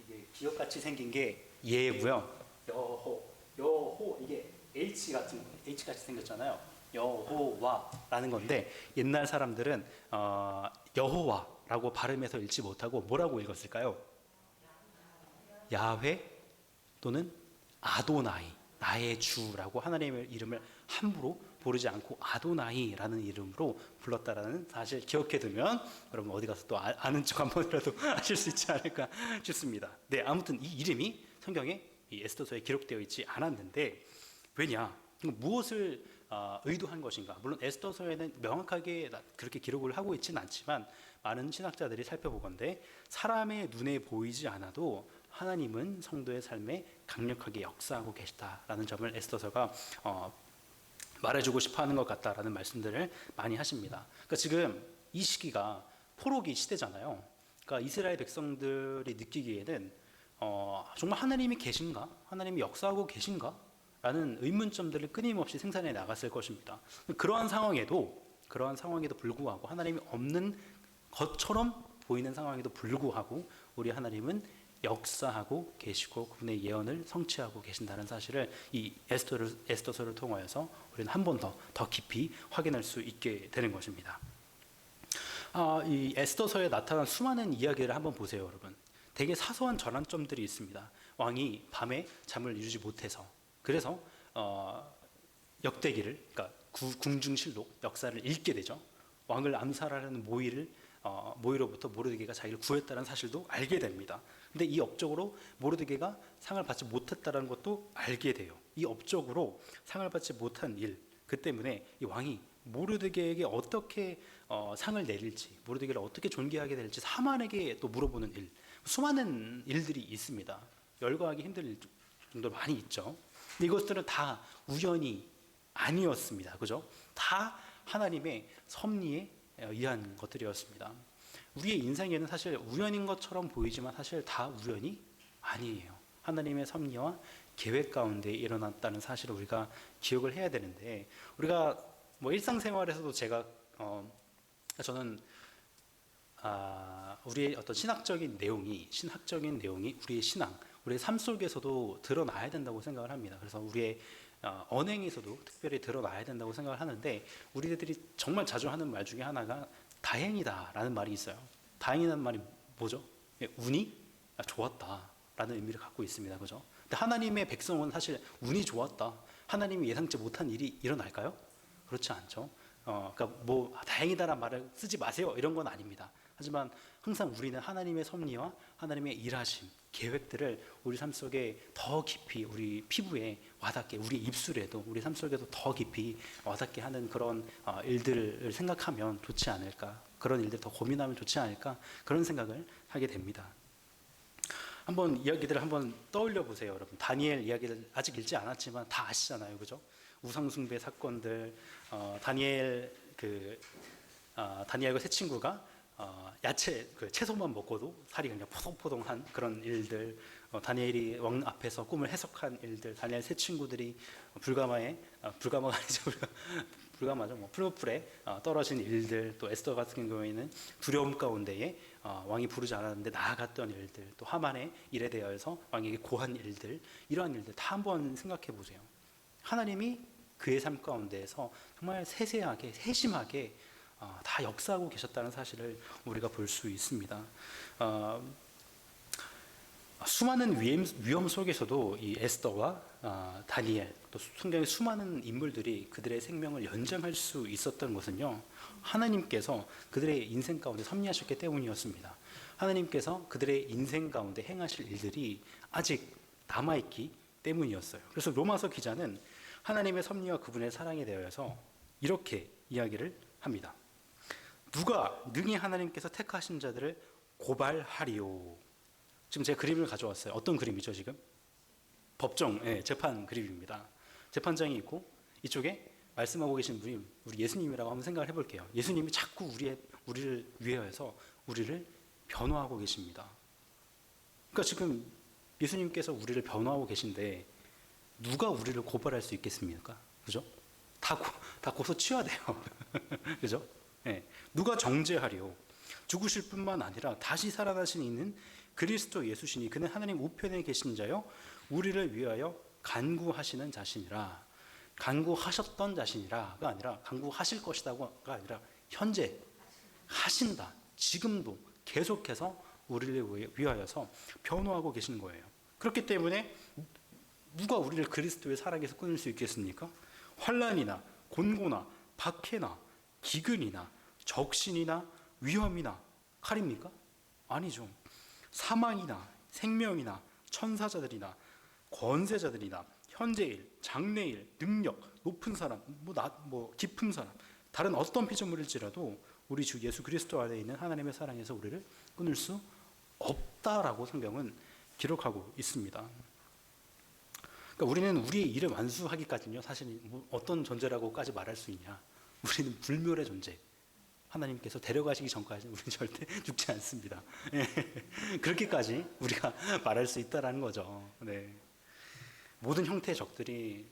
이게 기억같이 생긴 게 예고요. 여호 이게 H 같이 생겼잖아요. 여호와라는 건데 옛날 사람들은 여호와라고 발음해서 읽지 못하고 뭐라고 읽었을까요? 야훼 또는 아도나이, 나의 주라고 하나님의 이름을 함부로 부르지 않고 아도나이라는 이름으로 불렀다라는 사실 기억해두면 여러분 어디 가서 또 아는 척 한 번이라도 하실 수 있지 않을까 싶습니다. 네, 아무튼 이 이름이 성경에 이 에스더서에 기록되어 있지 않았는데 왜냐? 무엇을 의도한 것인가? 물론 에스더서에는 명확하게 그렇게 기록을 하고 있지는 않지만 많은 신학자들이 살펴보건대 사람의 눈에 보이지 않아도 하나님은 성도의 삶에 강력하게 역사하고 계시다라는 점을 에스더서가 말해주고 싶어하는 것 같다라는 말씀들을 많이 하십니다. 그러니까 지금 이 시기가 포로기 시대잖아요. 그러니까 이스라엘 백성들이 느끼기에는 정말 하나님이 계신가? 하나님이 역사하고 계신가? 라는 의문점들을 끊임없이 생산해 나갔을 것입니다. 그러한 상황에도 불구하고 하나님이 없는 것처럼 보이는 상황에도 불구하고 우리 하나님은 역사하고 계시고 그분의 예언을 성취하고 계신다는 사실을 이 에스더서를 통하여서 우리는 한 번 더 깊이 확인할 수 있게 되는 것입니다. 이 에스더서에 나타난 수많은 이야기를 한번 보세요, 여러분. 되게 사소한 전환점들이 있습니다. 왕이 밤에 잠을 이루지 못해서, 그래서 역대기를, 그러니까 궁중실록 역사를 읽게 되죠. 왕을 암살하려는 모의로부터 모르드게가 자기를 구했다는 사실도 알게 됩니다. 근데 이 업적으로 모르드게가 상을 받지 못했다는 것도 알게 돼요. 이 업적으로 상을 받지 못한 일, 그 때문에 이 왕이 모르드게에게 어떻게 상을 내릴지, 모르드게를 어떻게 존귀하게 될지 하만에게 또 물어보는 일, 수많은 일들이 있습니다. 열거하기 힘들 일도 많이 있죠. 근데 이것들은 다 우연이 아니었습니다. 그죠? 다 하나님의 섭리에 의한 것들이었습니다. 우리의 인생에는 사실 우연인 것처럼 보이지만 사실 다 우연이 아니에요. 하나님의 섭리와 계획 가운데 일어났다는 사실을 우리가 기억을 해야 되는데, 우리가 뭐 일상생활에서도 저는 우리의 어떤 신학적인 내용이 우리의 신앙, 우리의 삶 속에서도 드러나야 된다고 생각을 합니다. 그래서 우리의 언행에서도 특별히 드러나야 된다고 생각을 하는데, 우리들이 정말 자주 하는 말 중에 하나가 다행이다라는 말이 있어요. 다행이라는 말이 뭐죠? 운이 좋았다라는 의미를 갖고 있습니다. 그죠? 근데 하나님의 백성은 사실 운이 좋았다, 하나님이 예상치 못한 일이 일어날까요? 그렇지 않죠. 그러니까 뭐 다행이다라는 말을 쓰지 마세요, 이런 건 아닙니다. 하지만 항상 우리는 하나님의 섭리와 하나님의 일하심, 계획들을 우리 삶 속에 더 깊이, 우리 피부에 와닿게, 우리 입술에도, 우리 삶 속에도 더 깊이 와닿게 하는 그런 일들을 생각하면 좋지 않을까, 그런 일들 더 고민하면 좋지 않을까, 그런 생각을 하게 됩니다. 한번 이야기들을 한번 떠올려 보세요, 여러분. 다니엘 이야기를 아직 읽지 않았지만 다 아시잖아요, 그죠? 우상숭배 사건들, 다니엘과 세 친구가 채소만 먹고도 살이 그냥 포동포동한 그런 일들, 다니엘이 왕 앞에서 꿈을 해석한 일들, 다니엘 세 친구들이 풀무풀에 떨어진 일들, 또 에스더 같은 경우에는 두려움 가운데에 왕이 부르지 않았는데 나아갔던 일들, 또 하만의 일에 대해서 왕에게 고한 일들, 이러한 일들 다 한번 생각해 보세요. 하나님이 그의 삶 가운데에서 정말 세세하게, 세심하게 다 역사하고 계셨다는 사실을 우리가 볼 수 있습니다. 수많은 위험 속에서도 이 에스더와 다니엘, 또 성경의 수많은 인물들이 그들의 생명을 연장할 수 있었던 것은요, 하나님께서 그들의 인생 가운데 섭리하셨기 때문이었습니다. 하나님께서 그들의 인생 가운데 행하실 일들이 아직 남아있기 때문이었어요. 그래서 로마서 기자는 하나님의 섭리와 그분의 사랑에 대하여서 이렇게 이야기를 합니다. 누가 능히 하나님께서 택하신 자들을 고발하리요. 지금 제가 그림을 가져왔어요. 어떤 그림이죠, 지금? 재판 그림입니다. 재판장이 있고 이쪽에 말씀하고 계신 분이 우리 예수님이라고 한번 생각을 해볼게요. 예수님이 자꾸 우리를 위하여서 우리를 변호하고 계십니다. 그러니까 지금 예수님께서 우리를 변호하고 계신데 누가 우리를 고발할 수 있겠습니까? 그죠? 다 고소 취하돼요. 그죠? 네. 누가 정죄하리요? 죽으실 뿐만 아니라 다시 살아나신 이는 그리스도 예수시니 그는 하나님 우편에 계신 자요 우리를 위하여 간구하시는 자신이라. 간구하셨던 자신이라가 아니라 간구하실 것이다가 아니라 현재 하신다, 지금도 계속해서 우리를 위하여서 변호하고 계신 거예요. 그렇기 때문에 누가 우리를 그리스도의 사랑에서 끊을 수 있겠습니까? 환난이나 곤고나 박해나 기근이나 적신이나 위험이나 칼입니까? 아니죠. 사망이나 생명이나 천사자들이나 권세자들이나 현재일, 장래일, 능력, 높은 사람, 깊은 사람, 다른 어떤 피조물일지라도 우리 주 예수 그리스도 안에 있는 하나님의 사랑에서 우리를 끊을 수 없다라고 성경은 기록하고 있습니다. 그러니까 우리는 우리의 일을 완수하기까지는요, 사실 어떤 존재라고까지 말할 수 있냐? 우리는 불멸의 존재. 하나님께서 데려가시기 전까지 우리는 절대 죽지 않습니다. 그렇게까지 우리가 말할 수 있다라는 거죠. 네. 모든 형태의 적들이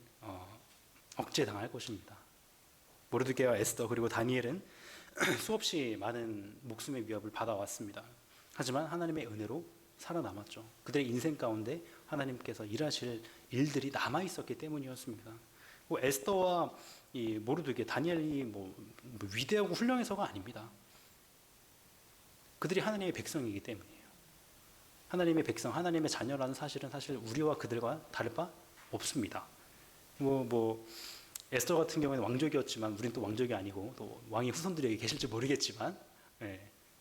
억제당할 것입니다. 모르드게와 에스더 그리고 다니엘은 수없이 많은 목숨의 위협을 받아왔습니다. 하지만 하나님의 은혜로 살아남았죠. 그들의 인생 가운데 하나님께서 일하실 일들이 남아있었기 때문이었습니다. 에스더와 이 모르드게, 다니엘이 위대하고 훌륭해서가 아닙니다. 그들이 하나님의 백성이기 때문이에요. 하나님의 백성, 하나님의 자녀라는 사실은 사실 우리와 그들과 다를 바 없습니다. 에스더 같은 경우에는 왕족이었지만 우리는 또 왕족이 아니고 또 왕의 후손들이 여기 계실지 모르겠지만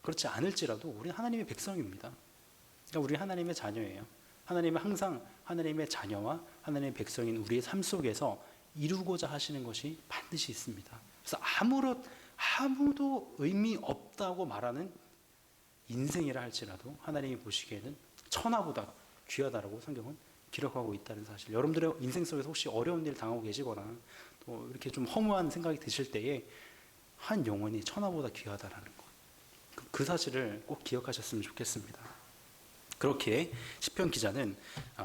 그렇지 않을지라도 우리는 하나님의 백성입니다. 그러니까 우리 하나님의 자녀예요. 하나님은 항상 하나님의 자녀와 하나님의 백성인 우리의 삶 속에서 이루고자 하시는 것이 반드시 있습니다. 그래서 아무도 의미 없다고 말하는 인생이라 할지라도 하나님이 보시기에는 천하보다 귀하다라고 성경은 기록하고 있다는 사실. 여러분들의 인생 속에서 혹시 어려운 일 당하고 계시거나 또 이렇게 좀 허무한 생각이 드실 때에 한 영혼이 천하보다 귀하다라는 것, 그 사실을 꼭 기억하셨으면 좋겠습니다. 그렇게 시편 기자는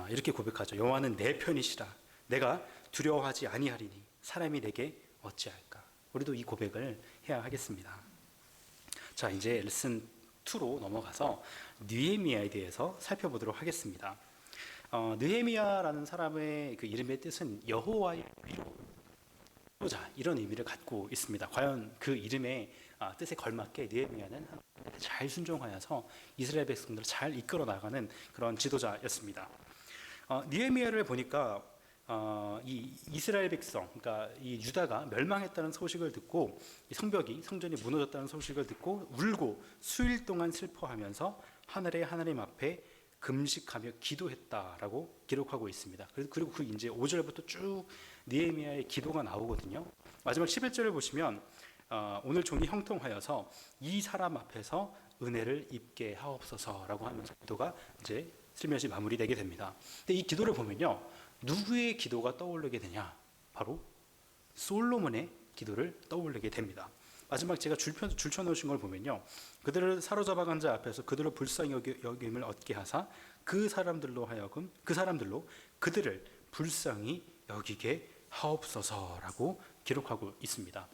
이렇게 고백하죠. 여호와는 내 편이시라. 내가 두려워하지 아니하리니 사람이 내게 어찌할까. 우리도 이 고백을 해야 하겠습니다. 자, 이제 레슨 2로 넘어가서 느헤미야에 대해서 살펴보도록 하겠습니다. 느헤미야라는 사람의 그 이름의 뜻은 여호와의 위로자, 이런 의미를 갖고 있습니다. 과연 그 이름의 뜻에 걸맞게 느헤미야는 잘 순종하여서 이스라엘 백성들을 잘 이끌어 나가는 그런 지도자였습니다. 느헤미야를 보니까 이 이스라엘 백성, 그러니까 이 유다가 멸망했다는 소식을 듣고 이 성전이 무너졌다는 소식을 듣고 울고 수일 동안 슬퍼하면서 하나님 앞에 금식하며 기도했다라고 기록하고 있습니다. 그리고 그 이제 5절부터 쭉 느헤미야의 기도가 나오거든요. 마지막 11절을 보시면 오늘 종이 형통하여서 이 사람 앞에서 은혜를 입게 하옵소서라고 하면서 기도가 이제 슬며시 마무리되게 됩니다. 근데 이 기도를 보면요, 누구의 기도가 떠오르게 되냐? 바로 솔로몬의 기도를 떠올리게 됩니다. 마지막 제가 줄쳐놓으신 걸 보면요, 그들을 사로잡아간 자 앞에서 그들을 불쌍히 여김을 얻게 하사 그 사람들로 그들을 불쌍히 여기게 하옵소서라고 기록하고 있습니다.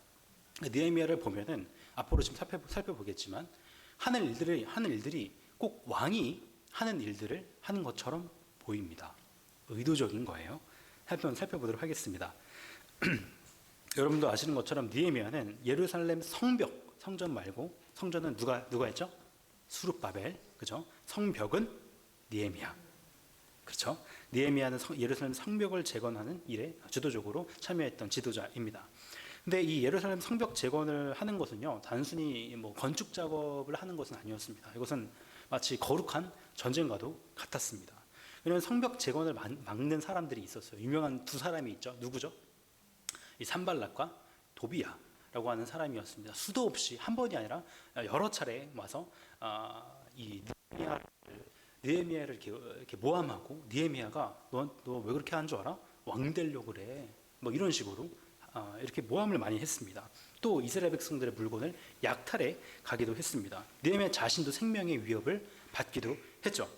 느헤미야를 보면은 앞으로 지금 살펴보겠지만 하는 일들이 꼭 왕이 하는 일들을 하는 것처럼 보입니다. 의도적인 거예요. 살펴보도록 하겠습니다. 여러분도 아시는 것처럼 느헤미야는 예루살렘 성전 말고, 성전은 누가 했죠? 스룹바벨, 그죠? 성벽은 느헤미야, 그렇죠? 느헤미야는 예루살렘 성벽을 재건하는 일에 주도적으로 참여했던 지도자입니다. 근데 이 예루살렘 성벽 재건을 하는 것은요, 단순히 건축 작업을 하는 것은 아니었습니다. 이것은 마치 거룩한 전쟁과도 같았습니다. 왜냐하면 성벽 재건을 막는 사람들이 있었어요. 유명한 두 사람이 있죠. 누구죠? 이 산발락과 도비야라고 하는 사람이었습니다. 수도 없이 한 번이 아니라 여러 차례 와서 이 느헤미야를 이렇게 모함하고, 느헤미야가 너 왜 그렇게 하는 줄 알아? 왕 되려고 그래. 이런 식으로 이렇게 모함을 많이 했습니다. 또 이스라엘 백성들의 물건을 약탈해 가기도 했습니다. 느헤미야 자신도 생명의 위협을 받기도 했죠.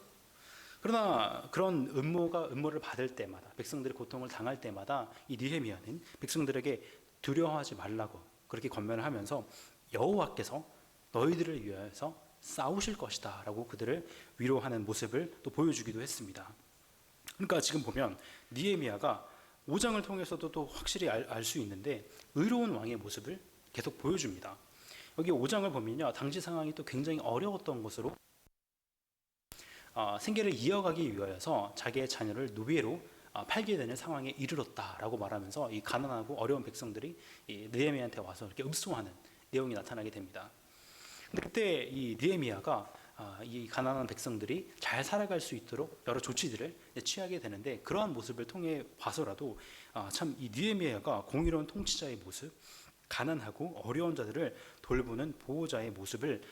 그러나 그런 음모를 받을 때마다, 백성들의 고통을 당할 때마다 이 느헤미야는 백성들에게 두려워하지 말라고 그렇게 권면을 하면서 여호와께서 너희들을 위하여서 싸우실 것이다 라고 그들을 위로하는 모습을 또 보여주기도 했습니다. 그러니까 지금 보면 느헤미야가 5장을 통해서도 또 확실히 알 수 있는데 의로운 왕의 모습을 계속 보여줍니다. 여기 5장을 보면요, 당시 상황이 또 굉장히 어려웠던 것으로 생계를 이어가기 위하여서 자기의 자녀를 노예로 팔게 되는 상황에 이르렀다라고 말하면서 이 가난하고 어려운 백성들이 이 느헤미야한테 와서 이렇게 읍송하는 내용이 나타나게 됩니다. 근데 그때 이 느헤미야가 이 가난한 백성들이 잘 살아갈 수 있도록 여러 조치들을 취하게 되는데, 그러한 모습을 통해 봐서라도 참 이 느헤미야가 공의로운 통치자의 모습, 가난하고 어려운 자들을 돌보는 보호자의 모습을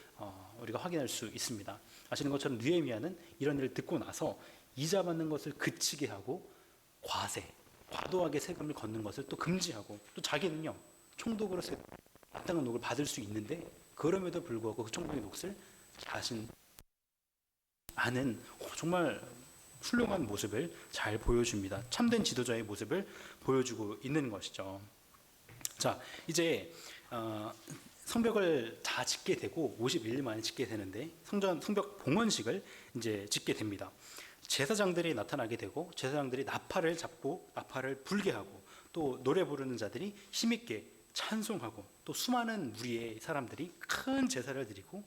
우리가 확인할 수 있습니다. 아시는 것처럼 느헤미야는 이런 일을 듣고 나서 이자 받는 것을 그치게 하고 과도하게 세금을 걷는 것을 또 금지하고, 또 자기는요 총독으로 마땅한 녹을 받을 수 있는데 그럼에도 불구하고 그 총독의 몫을 자신 아는 정말 훌륭한 모습을 잘 보여줍니다. 참된 지도자의 모습을 보여주고 있는 것이죠. 자, 이제 성벽을 다 짓게 되고 51일 만에 짓게 되는데 성벽 봉헌식을 이제 짓게 됩니다. 제사장들이 나타나게 되고, 제사장들이 나팔을 잡고 나팔을 불게 하고, 또 노래 부르는 자들이 힘있게 찬송하고, 또 수많은 무리의 사람들이 큰 제사를 드리고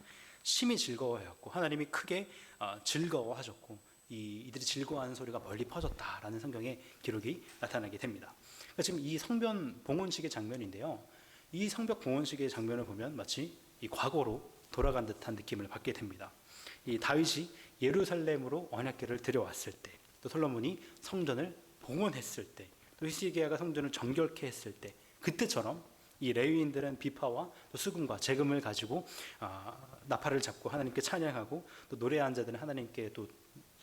심히 즐거워하였고 하나님이 크게 즐거워하셨고 이들이 즐거워하는 소리가 멀리 퍼졌다라는 성경의 기록이 나타나게 됩니다. 그러니까 지금 이 성전 봉헌식의 장면인데요. 이 성벽 봉헌식의 장면을 보면 마치 이 과거로 돌아간 듯한 느낌을 받게 됩니다. 이 다윗이 예루살렘으로 언약궤를 들여왔을 때, 또 솔로몬이 성전을 봉헌했을 때, 또 히스기야가 성전을 정결케 했을 때, 그때처럼 이 레위인들은 비파와 또 수금과 재금을 가지고 나팔을 잡고 하나님께 찬양하고, 또 노래하는 자들은 하나님께 또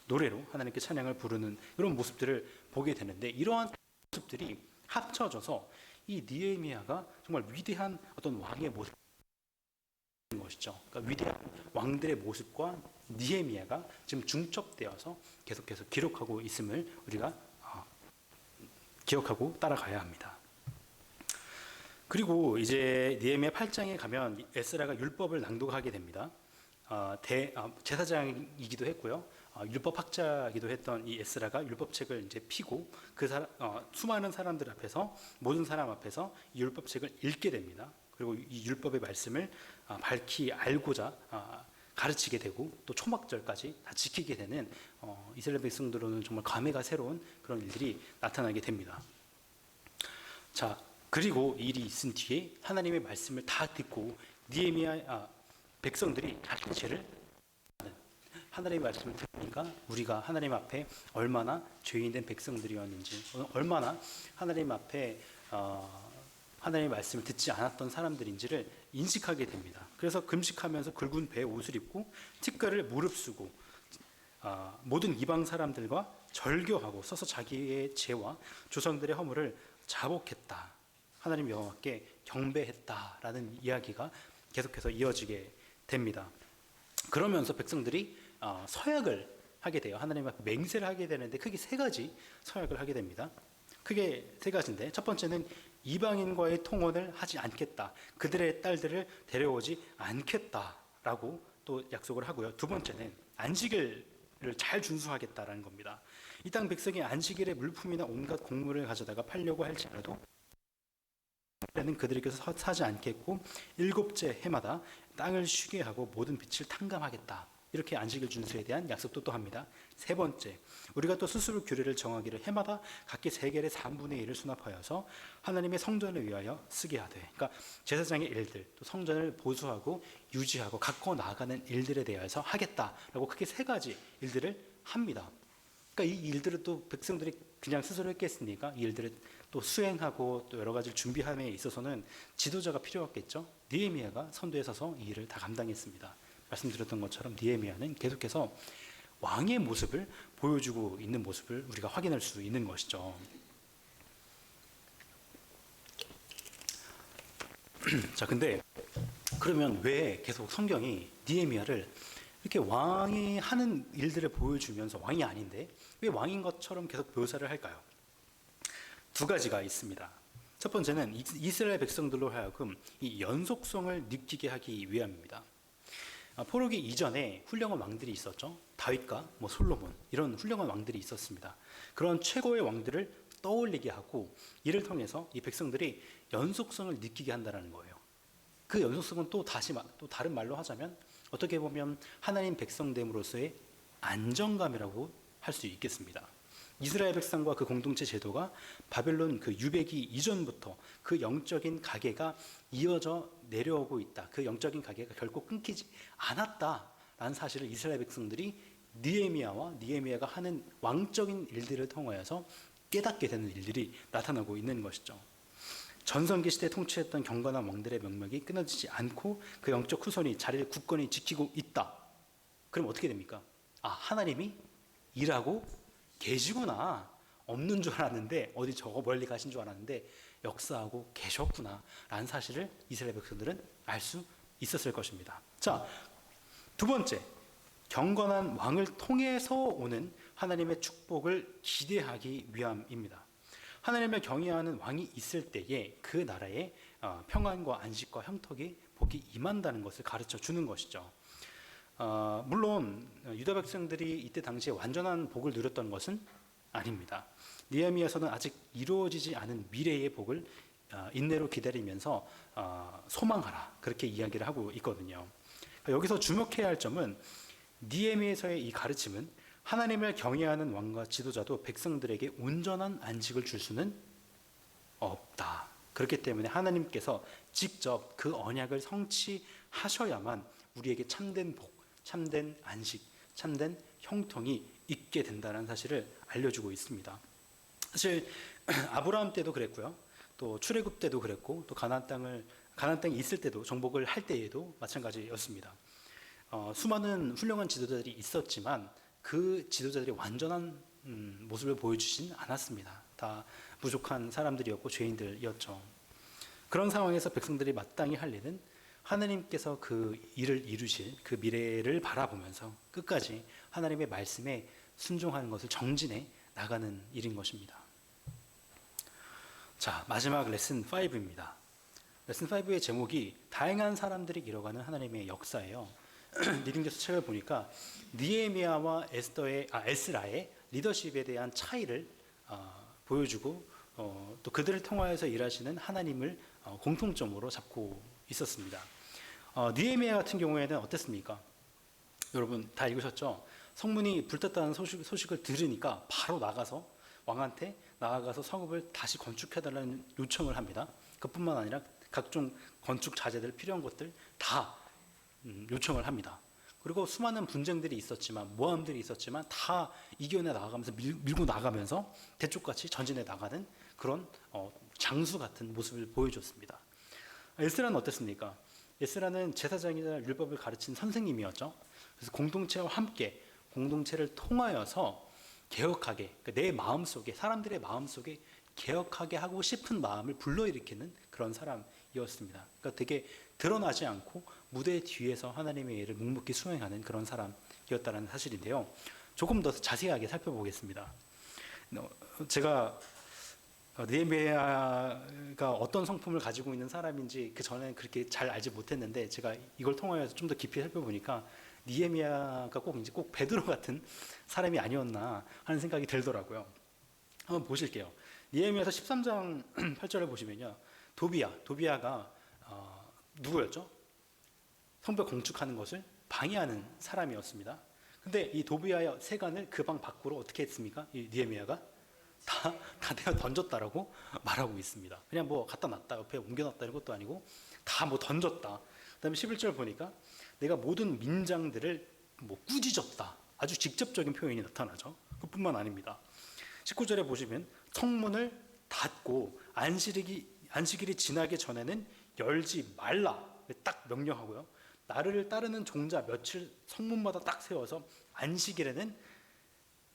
노래로 하나님께 찬양을 부르는 이런 모습들을 보게 되는데, 이러한 모습들이 합쳐져서 이 느헤미야가 정말 위대한 어떤 왕의 모습인 것이죠. 그러니까 위대한 왕들의 모습과 느헤미야가 지금 중첩되어서 계속해서 기록하고 있음을 우리가 기억하고 따라가야 합니다. 그리고 이제 느헤미야 8장에 가면 에스라가 율법을 낭독하게 됩니다. 제사장이기도 했고요. 율법학자이기도 했던 이 에스라가 율법책을 이제 피고 수많은 사람들 앞에서, 모든 사람 앞에서 이 율법책을 읽게 됩니다. 그리고 이 율법의 말씀을 밝히 알고자 가르치게 되고, 또 초막절까지 다 지키게 되는 이스라엘 백성들로는 정말 감회가 새로운 그런 일들이 나타나게 됩니다. 자, 그리고 일이 있은 뒤에 하나님의 말씀을 다 듣고 느헤미야 백성들이 자신의 죄를, 하나님의 말씀을 들으니까 우리가 하나님 앞에 얼마나 죄인된 백성들이었는지, 얼마나 하나님 앞에 하나님의 말씀을 듣지 않았던 사람들인지를 인식하게 됩니다. 그래서 금식하면서 굵은 배에 옷을 입고 티끌을 무릅쓰고 모든 이방 사람들과 절교하고 서서 자기의 죄와 조상들의 허물을 자복했다, 하나님 여호와께 경배했다라는 이야기가 계속해서 이어지게 됩니다. 그러면서 백성들이 서약을 하게 돼요. 하나님 앞에 맹세를 하게 되는데 크게 세 가지 서약을 하게 됩니다. 크게 세 가지인데, 첫 번째는 이방인과의 통혼을 하지 않겠다, 그들의 딸들을 데려오지 않겠다라고 또 약속을 하고요. 두 번째는 안식일을 잘 준수하겠다라는 겁니다. 이 땅 백성이 안식일에 물품이나 온갖 곡물을 가져다가 팔려고 할지라도 는 그들에게서 사지 않겠고, 일곱째 해마다 땅을 쉬게 하고 모든 빛을 탕감하겠다, 이렇게 안식일 준수에 대한 약속도 또 합니다. 세 번째, 우리가 또 스스로 규례를 정하기를 해마다 각기 세겔의 3분의 1을 수납하여서 하나님의 성전을 위하여 쓰게 하되, 그러니까 제사장의 일들, 또 성전을 보수하고 유지하고 갖고 나가는 일들에 대해서 하겠다라고 크게 세 가지 일들을 합니다. 그러니까 이 일들을 또 백성들이 그냥 스스로 했겠습니까? 이 일들을 또 수행하고 또 여러 가지를 준비함에 있어서는 지도자가 필요했겠죠. 느헤미야가 선두에 서서 이 일을 다 감당했습니다. 말씀드렸던 것처럼 느헤미야는 계속해서 왕의 모습을 보여주고 있는 모습을 우리가 확인할 수 있는 것이죠. 자, 근데 그러면 왜 계속 성경이 느헤미야를 이렇게 왕이 하는 일들을 보여주면서, 왕이 아닌데 왜 왕인 것처럼 계속 묘사를 할까요? 두 가지가 있습니다. 첫 번째는 이스라엘 백성들로 하여금 이 연속성을 느끼게 하기 위함입니다. 포로기 이전에 훌륭한 왕들이 있었죠. 다윗과 솔로몬, 이런 훌륭한 왕들이 있었습니다. 그런 최고의 왕들을 떠올리게 하고, 이를 통해서 이 백성들이 연속성을 느끼게 한다는 거예요. 그 연속성은 또 다른 말로 하자면 어떻게 보면 하나님 백성됨으로서의 안정감이라고 할 수 있겠습니다. 이스라엘 백성과 그 공동체 제도가 바벨론 그 유배기 이전부터 그 영적인 가계가 이어져 내려오고 있다, 그 영적인 가계가 결코 끊기지 않았다라는 사실을 이스라엘 백성들이 느헤미야가 하는 왕적인 일들을 통하여서 깨닫게 되는 일들이 나타나고 있는 것이죠. 전성기 시대에 통치했던 경건한 왕들의 명맥이 끊어지지 않고 그 영적 후손이 자리를 굳건히 지키고 있다. 그럼 어떻게 됩니까? 하나님이 일하고 계시구나. 없는 줄 알았는데, 어디 저거 멀리 가신 줄 알았는데 역사하고 계셨구나 라는 사실을 이스라엘 백성들은 알 수 있었을 것입니다. 자, 두 번째, 경건한 왕을 통해서 오는 하나님의 축복을 기대하기 위함입니다. 하나님을 경외하는 왕이 있을 때에 그 나라에 평안과 안식과 형통이 복이 임한다는 것을 가르쳐 주는 것이죠. 물론 유다 백성들이 이때 당시에 완전한 복을 누렸던 것은 아닙니다. 느헤미야서는 아직 이루어지지 않은 미래의 복을 인내로 기다리면서 소망하라, 그렇게 이야기를 하고 있거든요. 여기서 주목해야 할 점은 느헤미야서의 이 가르침은 하나님을 경외하는 왕과 지도자도 백성들에게 온전한 안식을 줄 수는 없다. 그렇기 때문에 하나님께서 직접 그 언약을 성취하셔야만 우리에게 참된 복, 참된 안식, 참된 형통이 있게 된다는 사실을 알려주고 있습니다. 사실 아브라함 때도 그랬고요. 또 출애굽 때도 그랬고, 또 가나안 땅에 있을 때도, 정복을 할 때에도 마찬가지였습니다. 수많은 훌륭한 지도자들이 있었지만 그 지도자들이 완전한 모습을 보여주진 않았습니다. 다 부족한 사람들이었고 죄인들이었죠. 그런 상황에서 백성들이 마땅히 할 일은 하나님께서 그 일을 이루실 그 미래를 바라보면서 끝까지 하나님의 말씀에 순종하는 것을 정진해 나가는 일인 것입니다. 자, 마지막 레슨 5입니다. 레슨 5의 제목이 다양한 사람들이 이뤄가는 하나님의 역사예요. 리딩에서 책을 보니까 느헤미야와 에스라의 리더십에 대한 차이를 보여주고 또 그들을 통하여서 일하시는 하나님을 공통점으로 잡고 있었습니다. 느헤미야 같은 경우에는 어땠습니까? 여러분 다 읽으셨죠? 성문이 불탔다는 소식을 들으니까 바로 왕한테 나아가서 성읍을 다시 건축해달라는 요청을 합니다. 그뿐만 아니라 각종 건축 자재들 필요한 것들 다 요청을 합니다. 그리고 수많은 분쟁들이 있었지만 모함들이 있었지만 다 이겨내 나가면서 밀고 나가면서 대쪽같이 전진해 나가는 그런 장수 같은 모습을 보여줬습니다. 에스라는 어땠습니까? 에스라는 제사장이나 율법을 가르친 선생님이었죠. 그래서 공동체와 함께 공동체를 통하여서 개혁하게, 그러니까 내 마음속에, 사람들의 마음속에 개혁하게 하고 싶은 마음을 불러일으키는 그런 사람이었습니다. 그러니까 되게 드러나지 않고 무대 뒤에서 하나님의 일을 묵묵히 수행하는 그런 사람이었다는 사실인데요. 조금 더 자세하게 살펴보겠습니다. 제가 느헤미야가 어떤 성품을 가지고 있는 사람인지 그 전에는 그렇게 잘 알지 못했는데 제가 이걸 통하여서 좀 더 깊이 살펴보니까 느헤미야가 꼭 베드로 같은 사람이 아니었나 하는 생각이 들더라고요. 한번 보실게요. 느헤미야서 13장 8절을 보시면요. 도비야가 누구였죠? 성벽 건축하는 것을 방해하는 사람이었습니다. 근데 이 도비야의 세간을 그 방 밖으로 어떻게 했습니까? 이 느헤미야가 다 내가 던졌다라고 말하고 있습니다. 그냥 뭐 갖다 놨다, 옆에 옮겨놨다 이런 것도 아니고 다 뭐 던졌다. 그다음에 11절 보니까 내가 모든 민장들을 뭐 꾸짖었다. 아주 직접적인 표현이 나타나죠. 그뿐만 아닙니다. 19절에 보시면 성문을 닫고 안식일이 지나기 전에는 열지 말라 딱 명령하고요. 나를 따르는 종자 며칠 성문마다 딱 세워서 안식일에는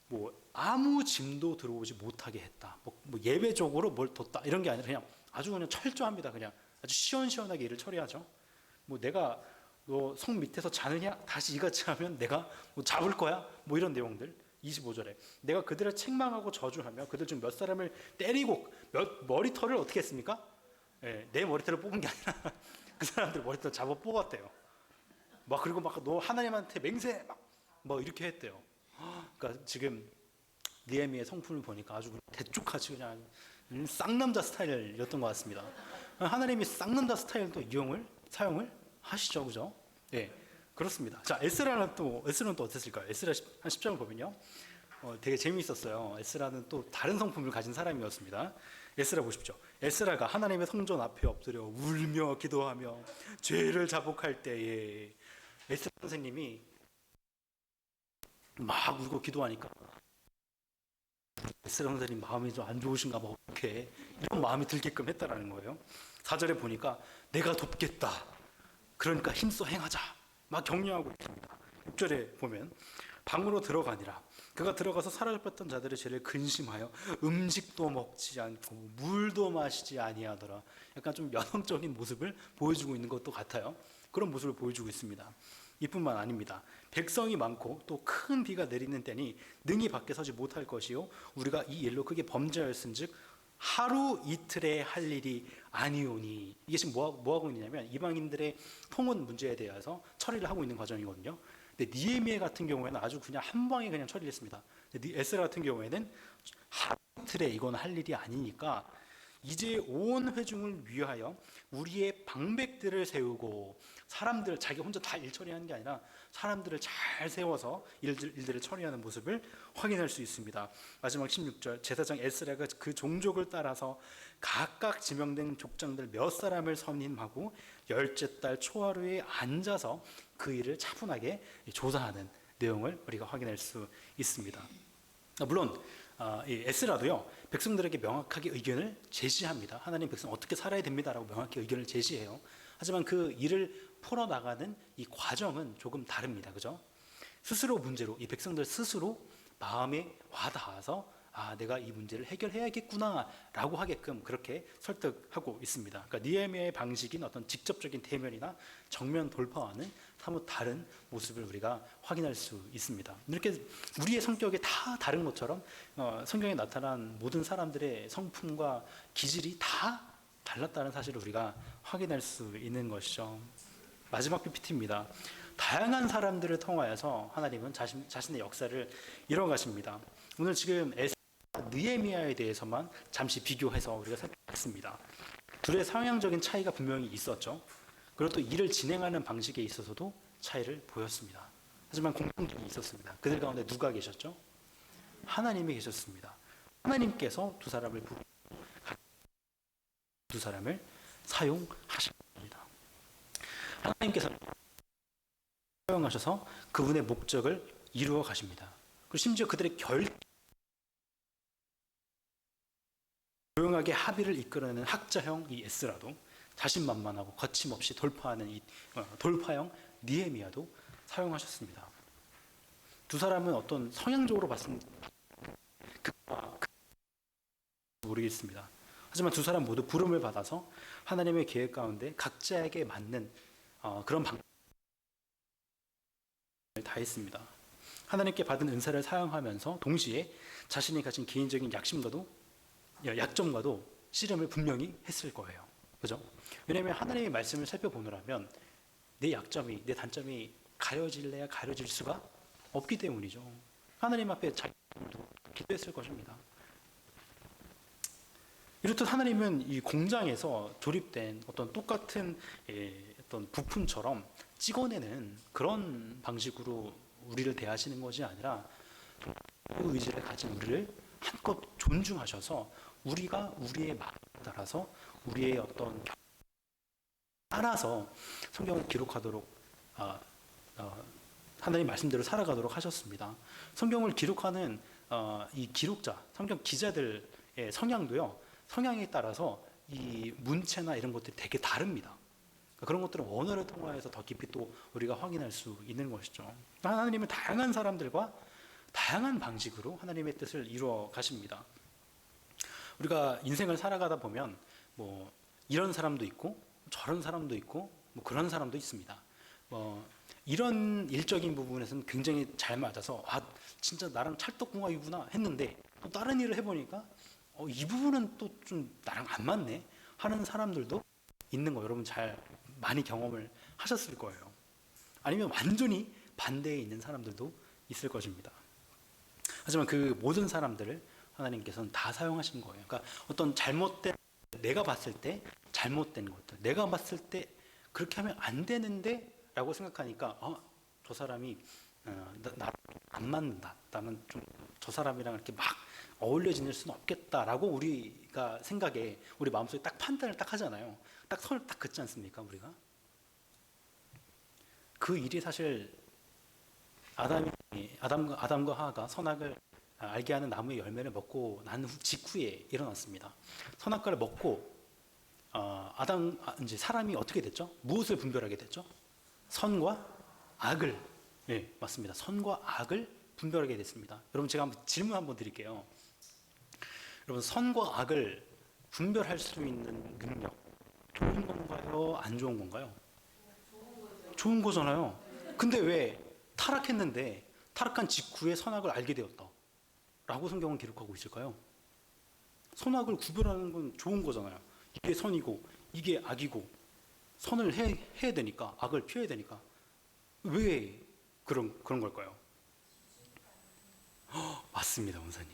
뭐 아무 짐도 들어오지 못하게 했다. 뭐 예외적으로 뭘 뒀다 이런 게 아니라 그냥 아주 그냥 철저합니다. 그냥 아주 시원시원하게 일을 처리하죠. 뭐 내가 너 성 밑에서 자느냐? 다시 이같이 하면 내가 뭐 잡을 거야? 뭐 이런 내용들. 25절에 내가 그들을 책망하고 저주하며 그들 중 몇 사람을 때리고 머리털을 어떻게 했습니까? 내 머리털을 뽑은 게 아니라 그 사람들 머리털 잡아 뽑았대요. 그리고 너 하나님한테 맹세 뭐 이렇게 했대요. 그러니까 지금 느헤미야의 성품을 보니까 아주 대쪽같이 그냥 쌍남자 스타일이었던 것 같습니다. 하나님이 쌍남자 스타일도 사용을 하시죠, 그죠? 네, 그렇습니다. 자, 에스라는 또 어땠을까요? 에스라 한 10장을 보면요, 되게 재미있었어요. 에스라는 또 다른 성품을 가진 사람이었습니다. 에스라 보십시오. 에스라가 하나님의 성전 앞에 엎드려 울며 기도하며 죄를 자복할 때에 에스라 선생님이 막 울고 기도하니까 에스라 선생님 마음이 좀 안 좋으신가 봐. 이렇게 이런 마음이 들게끔 했다라는 거예요. 4절에 보니까 내가 돕겠다. 그러니까 힘써 행하자. 막 격려하고 있습니다. 6절에 보면 방으로 들어가니라. 그가 들어가서 사로잡혔던 자들의 죄를 근심하여 음식도 먹지 않고 물도 마시지 아니하더라. 약간 좀 연합적인 모습을 보여주고 있는 것도 같아요. 그런 모습을 보여주고 있습니다. 이뿐만 아닙니다. 백성이 많고 또 큰 비가 내리는 때니 능히 밖에 서지 못할 것이요 우리가 이 일로 크게 범죄하였은즉 하루 이틀에 할 일이 아니오니. 이게 지금 뭐 하고 있냐면 이방인들의 통혼 문제에 대해서 처리를 하고 있는 과정이거든요. 근데 느헤미야 같은 경우에는 아주 그냥 한 방에 그냥 처리를 했습니다. 에스라 같은 경우에는 하루 이틀에 이건 할 일이 아니니까 이제 온 회중을 위하여 우리의 방백들을 세우고, 사람들, 자기 혼자 다 일 처리하는 게 아니라 사람들을 잘 세워서 일들을 처리하는 모습을 확인할 수 있습니다. 마지막 16절, 제사장 에스라가 그 종족을 따라서 각각 지명된 족장들 몇 사람을 선임하고 열째 달 초하루에 앉아서 그 일을 차분하게 조사하는 내용을 우리가 확인할 수 있습니다. 물론 이 에스라도요, 백성들에게 명확하게 의견을 제시합니다. 하나님 백성 어떻게 살아야 됩니다라고 명확히 의견을 제시해요. 하지만 그 일을 풀어나가는 이 과정은 조금 다릅니다. 그죠? 스스로 문제로, 이 백성들 스스로 마음에 와닿아서 내가 이 문제를 해결해야겠구나 라고 하게끔 그렇게 설득하고 있습니다. 그러니까 느헤미야의 방식인 어떤 직접적인 대면이나 정면 돌파와는 사뭇 다른 모습을 우리가 확인할 수 있습니다. 이렇게 우리의 성격이 다 다른 것처럼 성경에 나타난 모든 사람들의 성품과 기질이 다 달랐다는 사실을 우리가 확인할 수 있는 것이죠. 마지막 PPT입니다. 다양한 사람들을 통하여서 하나님은 자신의 역사를 이뤄가십니다. 오늘 지금 느헤미야에 대해서만 잠시 비교해서 우리가 살펴봤습니다. 둘의 성향적인 차이가 분명히 있었죠. 그리고 또 일을 진행하는 방식에 있어서도 차이를 보였습니다. 하지만 공통점이 있었습니다. 그들 가운데 누가 계셨죠? 하나님이 계셨습니다. 하나님께서 두 사람을 사용하십니다. 하나님께서 사용하셔서 그분의 목적을 이루어 가십니다. 그리고 심지어 그들의 조용하게 합의를 이끌어내는 학자형 이 에스라도, 자신만만하고 거침없이 돌파하는 이 돌파형 느헤미야도 사용하셨습니다. 두 사람은 어떤 성향적으로 봤을 때 모르겠습니다. 하지만 두 사람 모두 부름을 받아서 하나님의 계획 가운데 각자에게 맞는 그런 방법을 다했습니다. 하나님께 받은 은사를 사용하면서 동시에 자신이 가진 개인적인 약점과도 씨름을 분명히 했을 거예요. 그죠? 왜냐하면 하나님의 말씀을 살펴보느라면 내 약점이, 내 단점이 가려질래야 가려질 수가 없기 때문이죠. 하나님 앞에 자기 기도했을 것입니다. 이렇듯 하나님은 이 공장에서 조립된 어떤 똑같은 어떤 부품처럼 찍어내는 그런 방식으로 우리를 대하시는 것이 아니라 그 의지를 가진 우리를 한껏 존중하셔서 우리가 우리의 마음에 따라서 우리의 어떤 따라서 성경을 기록하도록 하나님 말씀대로 살아가도록 하셨습니다. 성경을 기록하는 이 기록자, 성경 기자들의 성향도요, 성향에 따라서 이 문체나 이런 것들이 되게 다릅니다. 그런 것들은 언어를 통하여서 더 깊이 또 우리가 확인할 수 있는 것이죠. 하나님은 다양한 사람들과 다양한 방식으로 하나님의 뜻을 이루어 가십니다. 우리가 인생을 살아가다 보면 뭐 이런 사람도 있고 저런 사람도 있고 뭐 그런 사람도 있습니다. 이런 일적인 부분에서는 굉장히 잘 맞아서 진짜 나랑 찰떡궁합이구나 했는데 또 다른 일을 해보니까 이 부분은 또 좀 나랑 안 맞네 하는 사람들도 있는 거 여러분 잘 많이 경험을 하셨을 거예요. 아니면 완전히 반대에 있는 사람들도 있을 것입니다. 하지만 그 모든 사람들을 하나님께서는 다 사용하신 거예요. 그러니까 어떤 잘못된, 내가 봤을 때 잘못된 것들, 내가 봤을 때 그렇게 하면 안 되는데 라고 생각하니까 저 사람이 나 안 맞는다, 나는 좀 저 사람이랑 이렇게 막 어울려 지낼 수는 없겠다라고 우리가 생각에 우리 마음속에 딱 판단을 딱 하잖아요. 딱 선을 딱 긋지 않습니까? 우리가 그 일이 사실 아담과 하와가 선악을 알게 하는 나무의 열매를 먹고 난 직후에 일어났습니다. 선악과를 먹고 이제 사람이 어떻게 됐죠? 무엇을 분별하게 됐죠? 선과 악을, 맞습니다. 선과 악을 분별하게 됐습니다. 여러분 제가 질문 한번 드릴게요. 여러분 선과 악을 분별할 수 있는 능력 좋은 건가요? 안 좋은 건가요? 좋은 거잖아요. 근데 왜 타락했는데 타락한 직후에 선악을 알게 되었다 라고 성경은 기록하고 있을까요? 선악을 구별하는 건 좋은 거잖아요. 이게 선이고 이게 악이고 선을 해야 되니까, 악을 피해야 되니까 왜 그런 걸까요? 맞습니다, 원사님.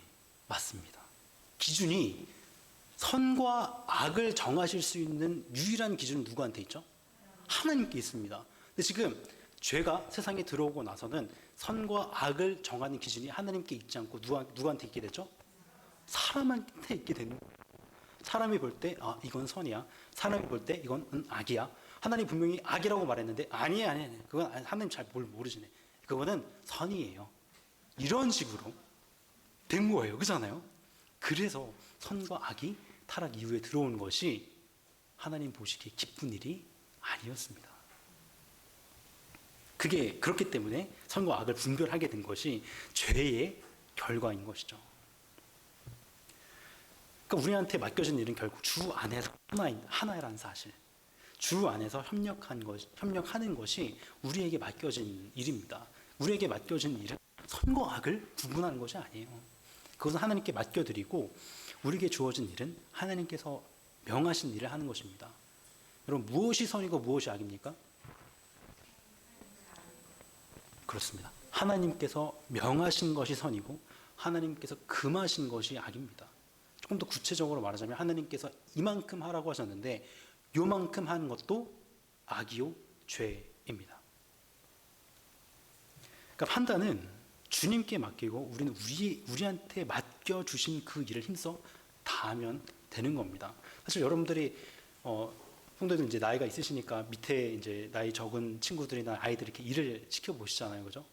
맞습니다. 기준이 선과 악을 정하실 수 있는 유일한 기준은 누구한테 있죠? 하나님께 있습니다. 근데 지금 죄가 세상에 들어오고 나서는 선과 악을 정하는 기준이 하나님께 있지 않고 누구한테 있게 되죠? 사람한테 있게 되는 거예요. 사람이 볼 때 이건 선이야. 사람이 볼 때 이건 악이야. 하나님 분명히 악이라고 말했는데 아니에요. 그건 하나님 잘 모르시네. 그거는 선이에요. 이런 식으로 된 거예요. 그렇잖아요? 그래서 선과 악이 타락 이후에 들어온 것이 하나님 보시기에 기쁜 일이 아니었습니다. 그게 그렇기 때문에 선과 악을 분별하게 된 것이 죄의 결과인 것이죠. 그러니까 우리한테 맡겨진 일은 결국 주 안에서 하나라는 사실, 주 안에서 협력하는 것이 우리에게 맡겨진 일입니다. 우리에게 맡겨진 일은 선과 악을 구분하는 것이 아니에요. 그것은 하나님께 맡겨드리고 우리에게 주어진 일은 하나님께서 명하신 일을 하는 것입니다. 여러분, 무엇이 선이고 무엇이 악입니까? 그렇습니다. 하나님께서 명하신 것이 선이고 하나님께서 금하신 것이 악입니다. 조금 더 구체적으로 말하자면 하나님께서 이만큼 하라고 하셨는데 요만큼 하는 것도 악이요 죄입니다. 그러니까 판단은 주님께 맡기고 우리는 우리한테 맡겨주신 그 일을 힘써 다하면 되는 겁니다. 사실 여러분들이 성도들 이제 나이가 있으시니까 밑에 이제 나이 적은 친구들이나 아이들 이렇게 일을 시켜 보시잖아요, 그죠?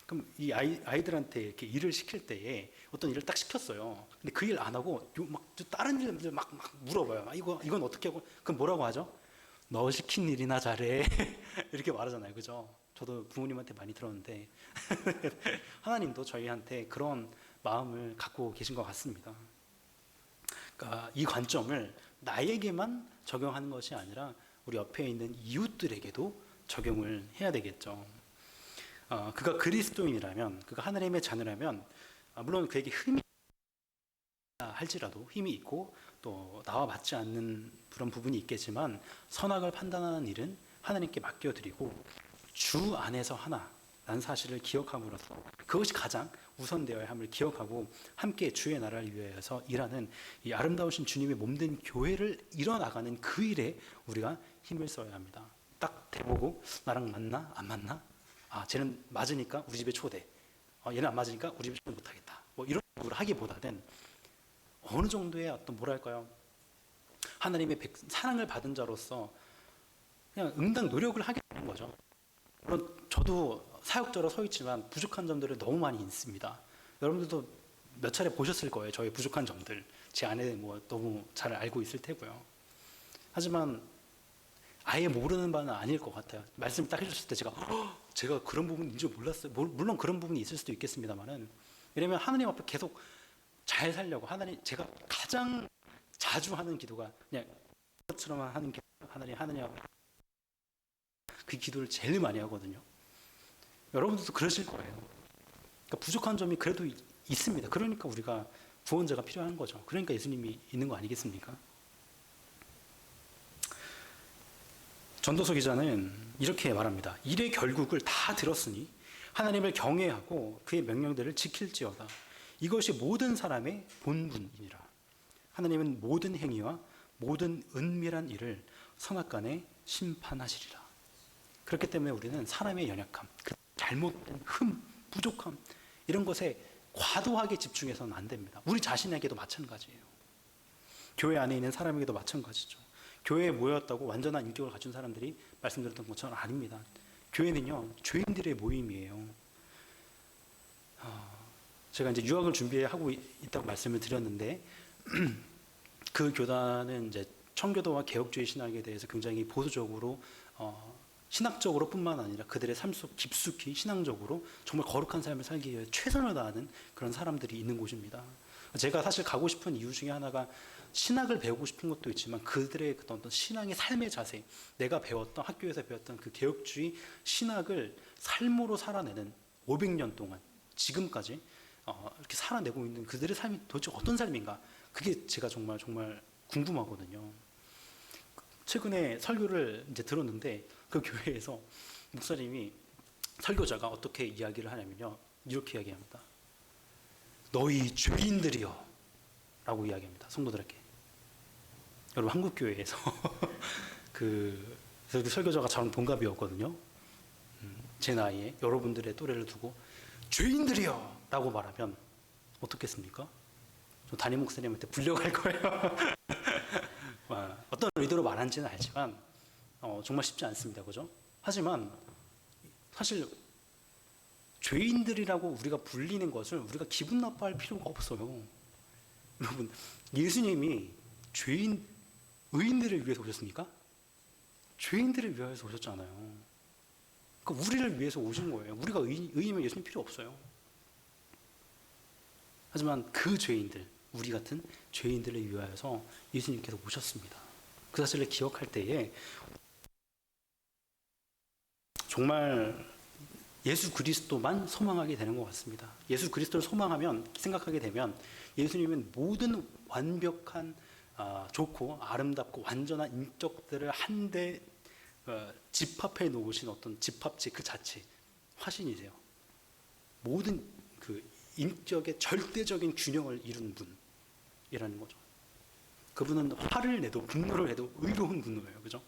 그럼 이 아이들한테 이렇게 일을 시킬 때에 어떤 일을 딱 시켰어요. 근데 그 일 안 하고 막 다른 일들 막 물어봐요. 이건 어떻게 하고? 그럼 뭐라고 하죠? 너 시킨 일이나 잘해. 이렇게 말하잖아요, 그죠? 저도 부모님한테 많이 들었는데 하나님도 저희한테 그런 마음을 갖고 계신 것 같습니다. 그러니까 이 관점을 나에게만 적용하는 것이 아니라 우리 옆에 있는 이웃들에게도 적용을 해야 되겠죠. 그가 그리스도인이라면, 그가 하나님의 자녀라면 물론 그에게 흠이 할지라도 힘이 있고 또 나와 맞지 않는 그런 부분이 있겠지만 선악을 판단하는 일은 하나님께 맡겨드리고 주 안에서 하나라는 사실을 기억함으로써 그것이 가장 우선되어야 함을 기억하고 함께 주의 나라를 위하여서 일하는 이 아름다우신 주님의 몸된 교회를 이뤄나가는 그 일에 우리가 힘을 써야 합니다. 딱 대보고 나랑 맞나? 안 맞나? 쟤는 맞으니까 우리 집에 초대. 얘는 안 맞으니까 우리 집에 초대 못하겠다. 뭐 이런 식으로 하기보다는 어느 정도의 어떤 뭐랄까요? 하나님의 사랑을 받은 자로서 그냥 응당 노력을 하게 되는 거죠. 물론 저도 사역자로 서 있지만 부족한 점들이 너무 많이 있습니다. 여러분들도 몇 차례 보셨을 거예요. 저의 부족한 점들. 제 안에 뭐 너무 잘 알고 있을 테고요. 하지만 아예 모르는 바는 아닐 것 같아요. 말씀을 딱 해주셨을 때 제가 그런 부분인 줄 몰랐어요. 물론 그런 부분이 있을 수도 있겠습니다만은 왜냐면 하나님 앞에 계속 잘 살려고 제가 가장 자주 하는 기도가 그냥 것처럼 하는 기도, 하나님 앞에 그 기도를 제일 많이 하거든요. 여러분들도 그러실 거예요. 그러니까 부족한 점이 그래도 있습니다. 그러니까 우리가 구원자가 필요한 거죠. 그러니까 예수님이 있는 거 아니겠습니까? 전도서 기자는 이렇게 말합니다. 일의 결국을 다 들었으니 하나님을 경외하고 그의 명령들을 지킬지어다. 이것이 모든 사람의 본분이니라. 하나님은 모든 행위와 모든 은밀한 일을 선악간에 심판하시리라. 그렇기 때문에 우리는 사람의 연약함, 그 잘못된 부족함 이런 것에 과도하게 집중해서는 안 됩니다. 우리 자신에게도 마찬가지예요. 교회 안에 있는 사람에게도 마찬가지죠. 교회에 모였다고 완전한 인격을 갖춘 사람들이 말씀드렸던 것처럼 아닙니다. 교회는요, 죄인들의 모임이에요. 제가 이제 유학을 준비하고 있다고 말씀을 드렸는데, 그 교단은 이제 청교도와 개혁주의 신학에 대해서 굉장히 보수적으로, 신학적으로 뿐만 아니라 그들의 삶 속 깊숙이 신앙적으로 정말 거룩한 삶을 살기 위해 최선을 다하는 그런 사람들이 있는 곳입니다. 제가 사실 가고 싶은 이유 중에 하나가 신학을 배우고 싶은 것도 있지만 그들의 어떤 신앙의 삶의 자세, 내가 배웠던 학교에서 배웠던 그 개혁주의 신학을 삶으로 살아내는 500년 동안 지금까지 이렇게 살아내고 있는 그들의 삶이 도대체 어떤 삶인가? 그게 제가 정말 궁금하거든요. 최근에 설교를 이제 들었는데 그 교회에서 목사님이 설교자가 어떻게 이야기를 하냐면요, 이렇게 이야기합니다. 너희 죄인들이여 라고 이야기합니다. 성도들에게. 여러분 한국교회에서 그 설교자가 저랑 동갑이었거든요. 제 나이에 여러분들의 또래를 두고 죄인들이여 라고 말하면 어떻겠습니까? 저 담임 목사님한테 불려갈 거예요. 어떤 의도로 말한지는 알지만 정말 쉽지 않습니다. 그죠? 하지만 사실 죄인들이라고 우리가 불리는 것을 우리가 기분 나빠할 필요가 없어요. 여러분, 예수님이 의인들을 위해서 오셨습니까? 죄인들을 위해서 오셨잖아요. 그러니까 우리를 위해서 오신 거예요. 우리가 의인이면 예수님 필요 없어요. 하지만 그 죄인들, 우리 같은 죄인들을 위하여서 예수님께서 오셨습니다. 그 사실을 기억할 때에 정말 예수 그리스도만 소망하게 되는 것 같습니다. 예수 그리스도를 생각하게 되면 예수님은 모든 완벽한 좋고 아름답고 완전한 인격들을 한데 집합해 놓으신 어떤 집합체 그 자체 화신이세요. 모든 그 인격의 절대적인 균형을 이룬 분이라는 거죠. 그분은 화를 내도 분노를 해도 의로운 분노예요. 그죠?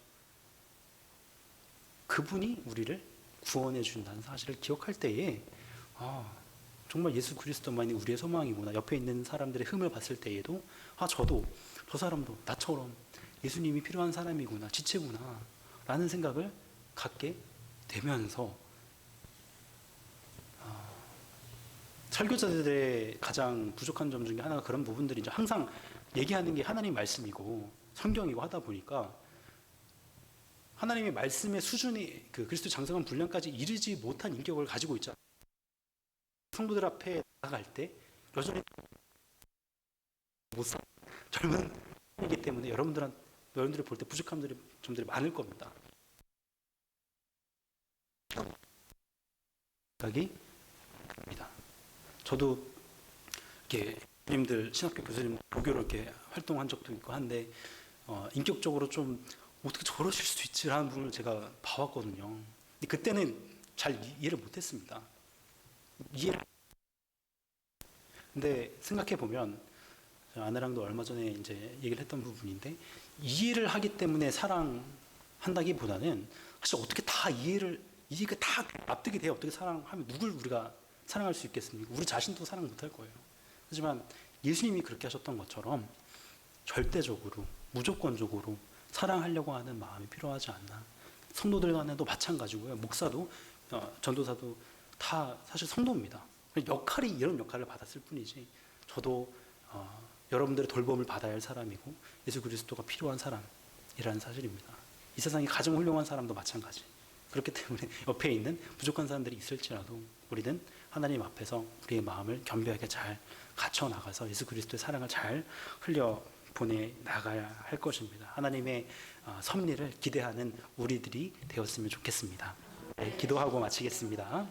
그분이 우리를 구원해 준다는 사실을 기억할 때에 정말 예수 그리스도만이 우리의 소망이구나. 옆에 있는 사람들의 흠을 봤을 때에도 저도 저 사람도 나처럼 예수님이 필요한 사람이구나, 지체구나 라는 생각을 갖게 되면서 설교자들의 가장 부족한 점 중에 하나가 그런 부분들이 이제 항상 얘기하는 게 하나님 말씀이고 성경이고 하다 보니까 하나님의 말씀의 수준이 그 그리스도 장성한 분량까지 이르지 못한 인격을 가지고 있잖아요. 성도들 앞에 나갈 때 여전히 못 사. 젊은 이기 때문에 여러분들이 볼 때 부족한 점들이 많을 겁니다. 생각이 듭니다. 저도 이렇게 교수님들, 신학교 교수님 교교로 이렇게 활동한 적도 있고 한데 인격적으로 좀 어떻게 저러실 수 있지라는 부분을 제가 봐왔거든요. 근데 그때는 잘 이해를 못했습니다. 근데 생각해 보면 아내랑도 얼마 전에 이제 얘기를 했던 부분인데 이해를 하기 때문에 사랑한다기보다는 사실 어떻게 다 이해가 다 납득이 돼요. 어떻게 사랑하면 누굴 우리가 사랑할 수 있겠습니까? 우리 자신도 사랑 못할 거예요. 하지만 예수님이 그렇게 하셨던 것처럼 절대적으로 무조건적으로 사랑하려고 하는 마음이 필요하지 않나. 성도들 간에도 마찬가지고요. 목사도 전도사도 다 사실 성도입니다. 역할이 이런 역할을 받았을 뿐이지 저도 여러분들의 돌봄을 받아야 할 사람이고 예수 그리스도가 필요한 사람이라는 사실입니다. 이 세상에 가장 훌륭한 사람도 마찬가지. 그렇기 때문에 옆에 있는 부족한 사람들이 있을지라도 우리는 하나님 앞에서 우리의 마음을 겸비하게 잘 갖춰 나가서 예수 그리스도의 사랑을 잘 흘려 보내 나가야 할 것입니다. 하나님의 섭리를 기대하는 우리들이 되었으면 좋겠습니다. 네, 기도하고 마치겠습니다.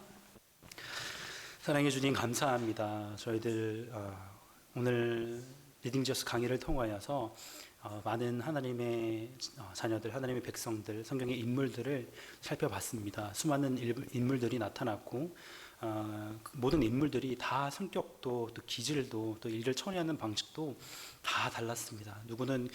사랑해 주님 감사합니다. 저희들 오늘 리딩저스 강의를 통하여서 많은 하나님의 자녀들, 하나님의 백성들, 성경의 인물들을 살펴봤습니다. 수많은 인물들이 나타났고 모든 인물들이 다 성격도 또 기질도 또 일을 처리하는 방식도 다 달랐습니다. 누구는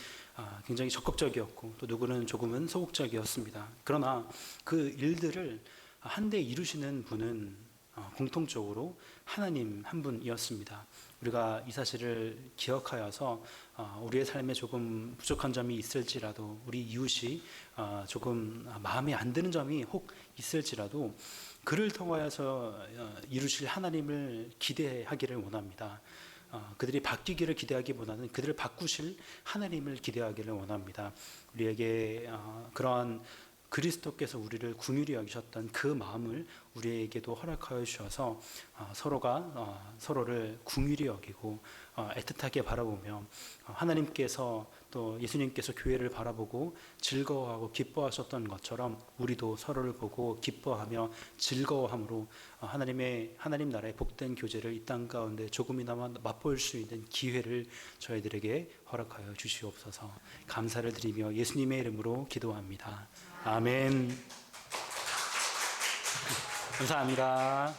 굉장히 적극적이었고 또 누구는 조금은 소극적이었습니다. 그러나 그 일들을 한데 이루시는 분은 공통적으로 하나님 한 분이었습니다. 우리가 이 사실을 기억하여서 우리의 삶에 조금 부족한 점이 있을지라도 우리 이웃이 조금 마음에 안 드는 점이 혹 있을지라도 그를 통하여서 이루실 하나님을 기대하기를 원합니다. 그들이 바뀌기를 기대하기보다는 그들을 바꾸실 하나님을 기대하기를 원합니다. 우리에게 그러한 그리스도께서 우리를 긍휼히 여기셨던 그 마음을 우리에게도 허락하여 주셔서 서로가 서로를 긍휼히 여기고 애틋하게 바라보며 하나님께서 또 예수님께서 교회를 바라보고 즐거워하고 기뻐하셨던 것처럼 우리도 서로를 보고 기뻐하며 즐거워함으로 하나님 나라의 복된 교제를 이 땅 가운데 조금이나마 맛볼 수 있는 기회를 저희들에게 허락하여 주시옵소서. 감사를 드리며 예수님의 이름으로 기도합니다. 아멘. 감사합니다.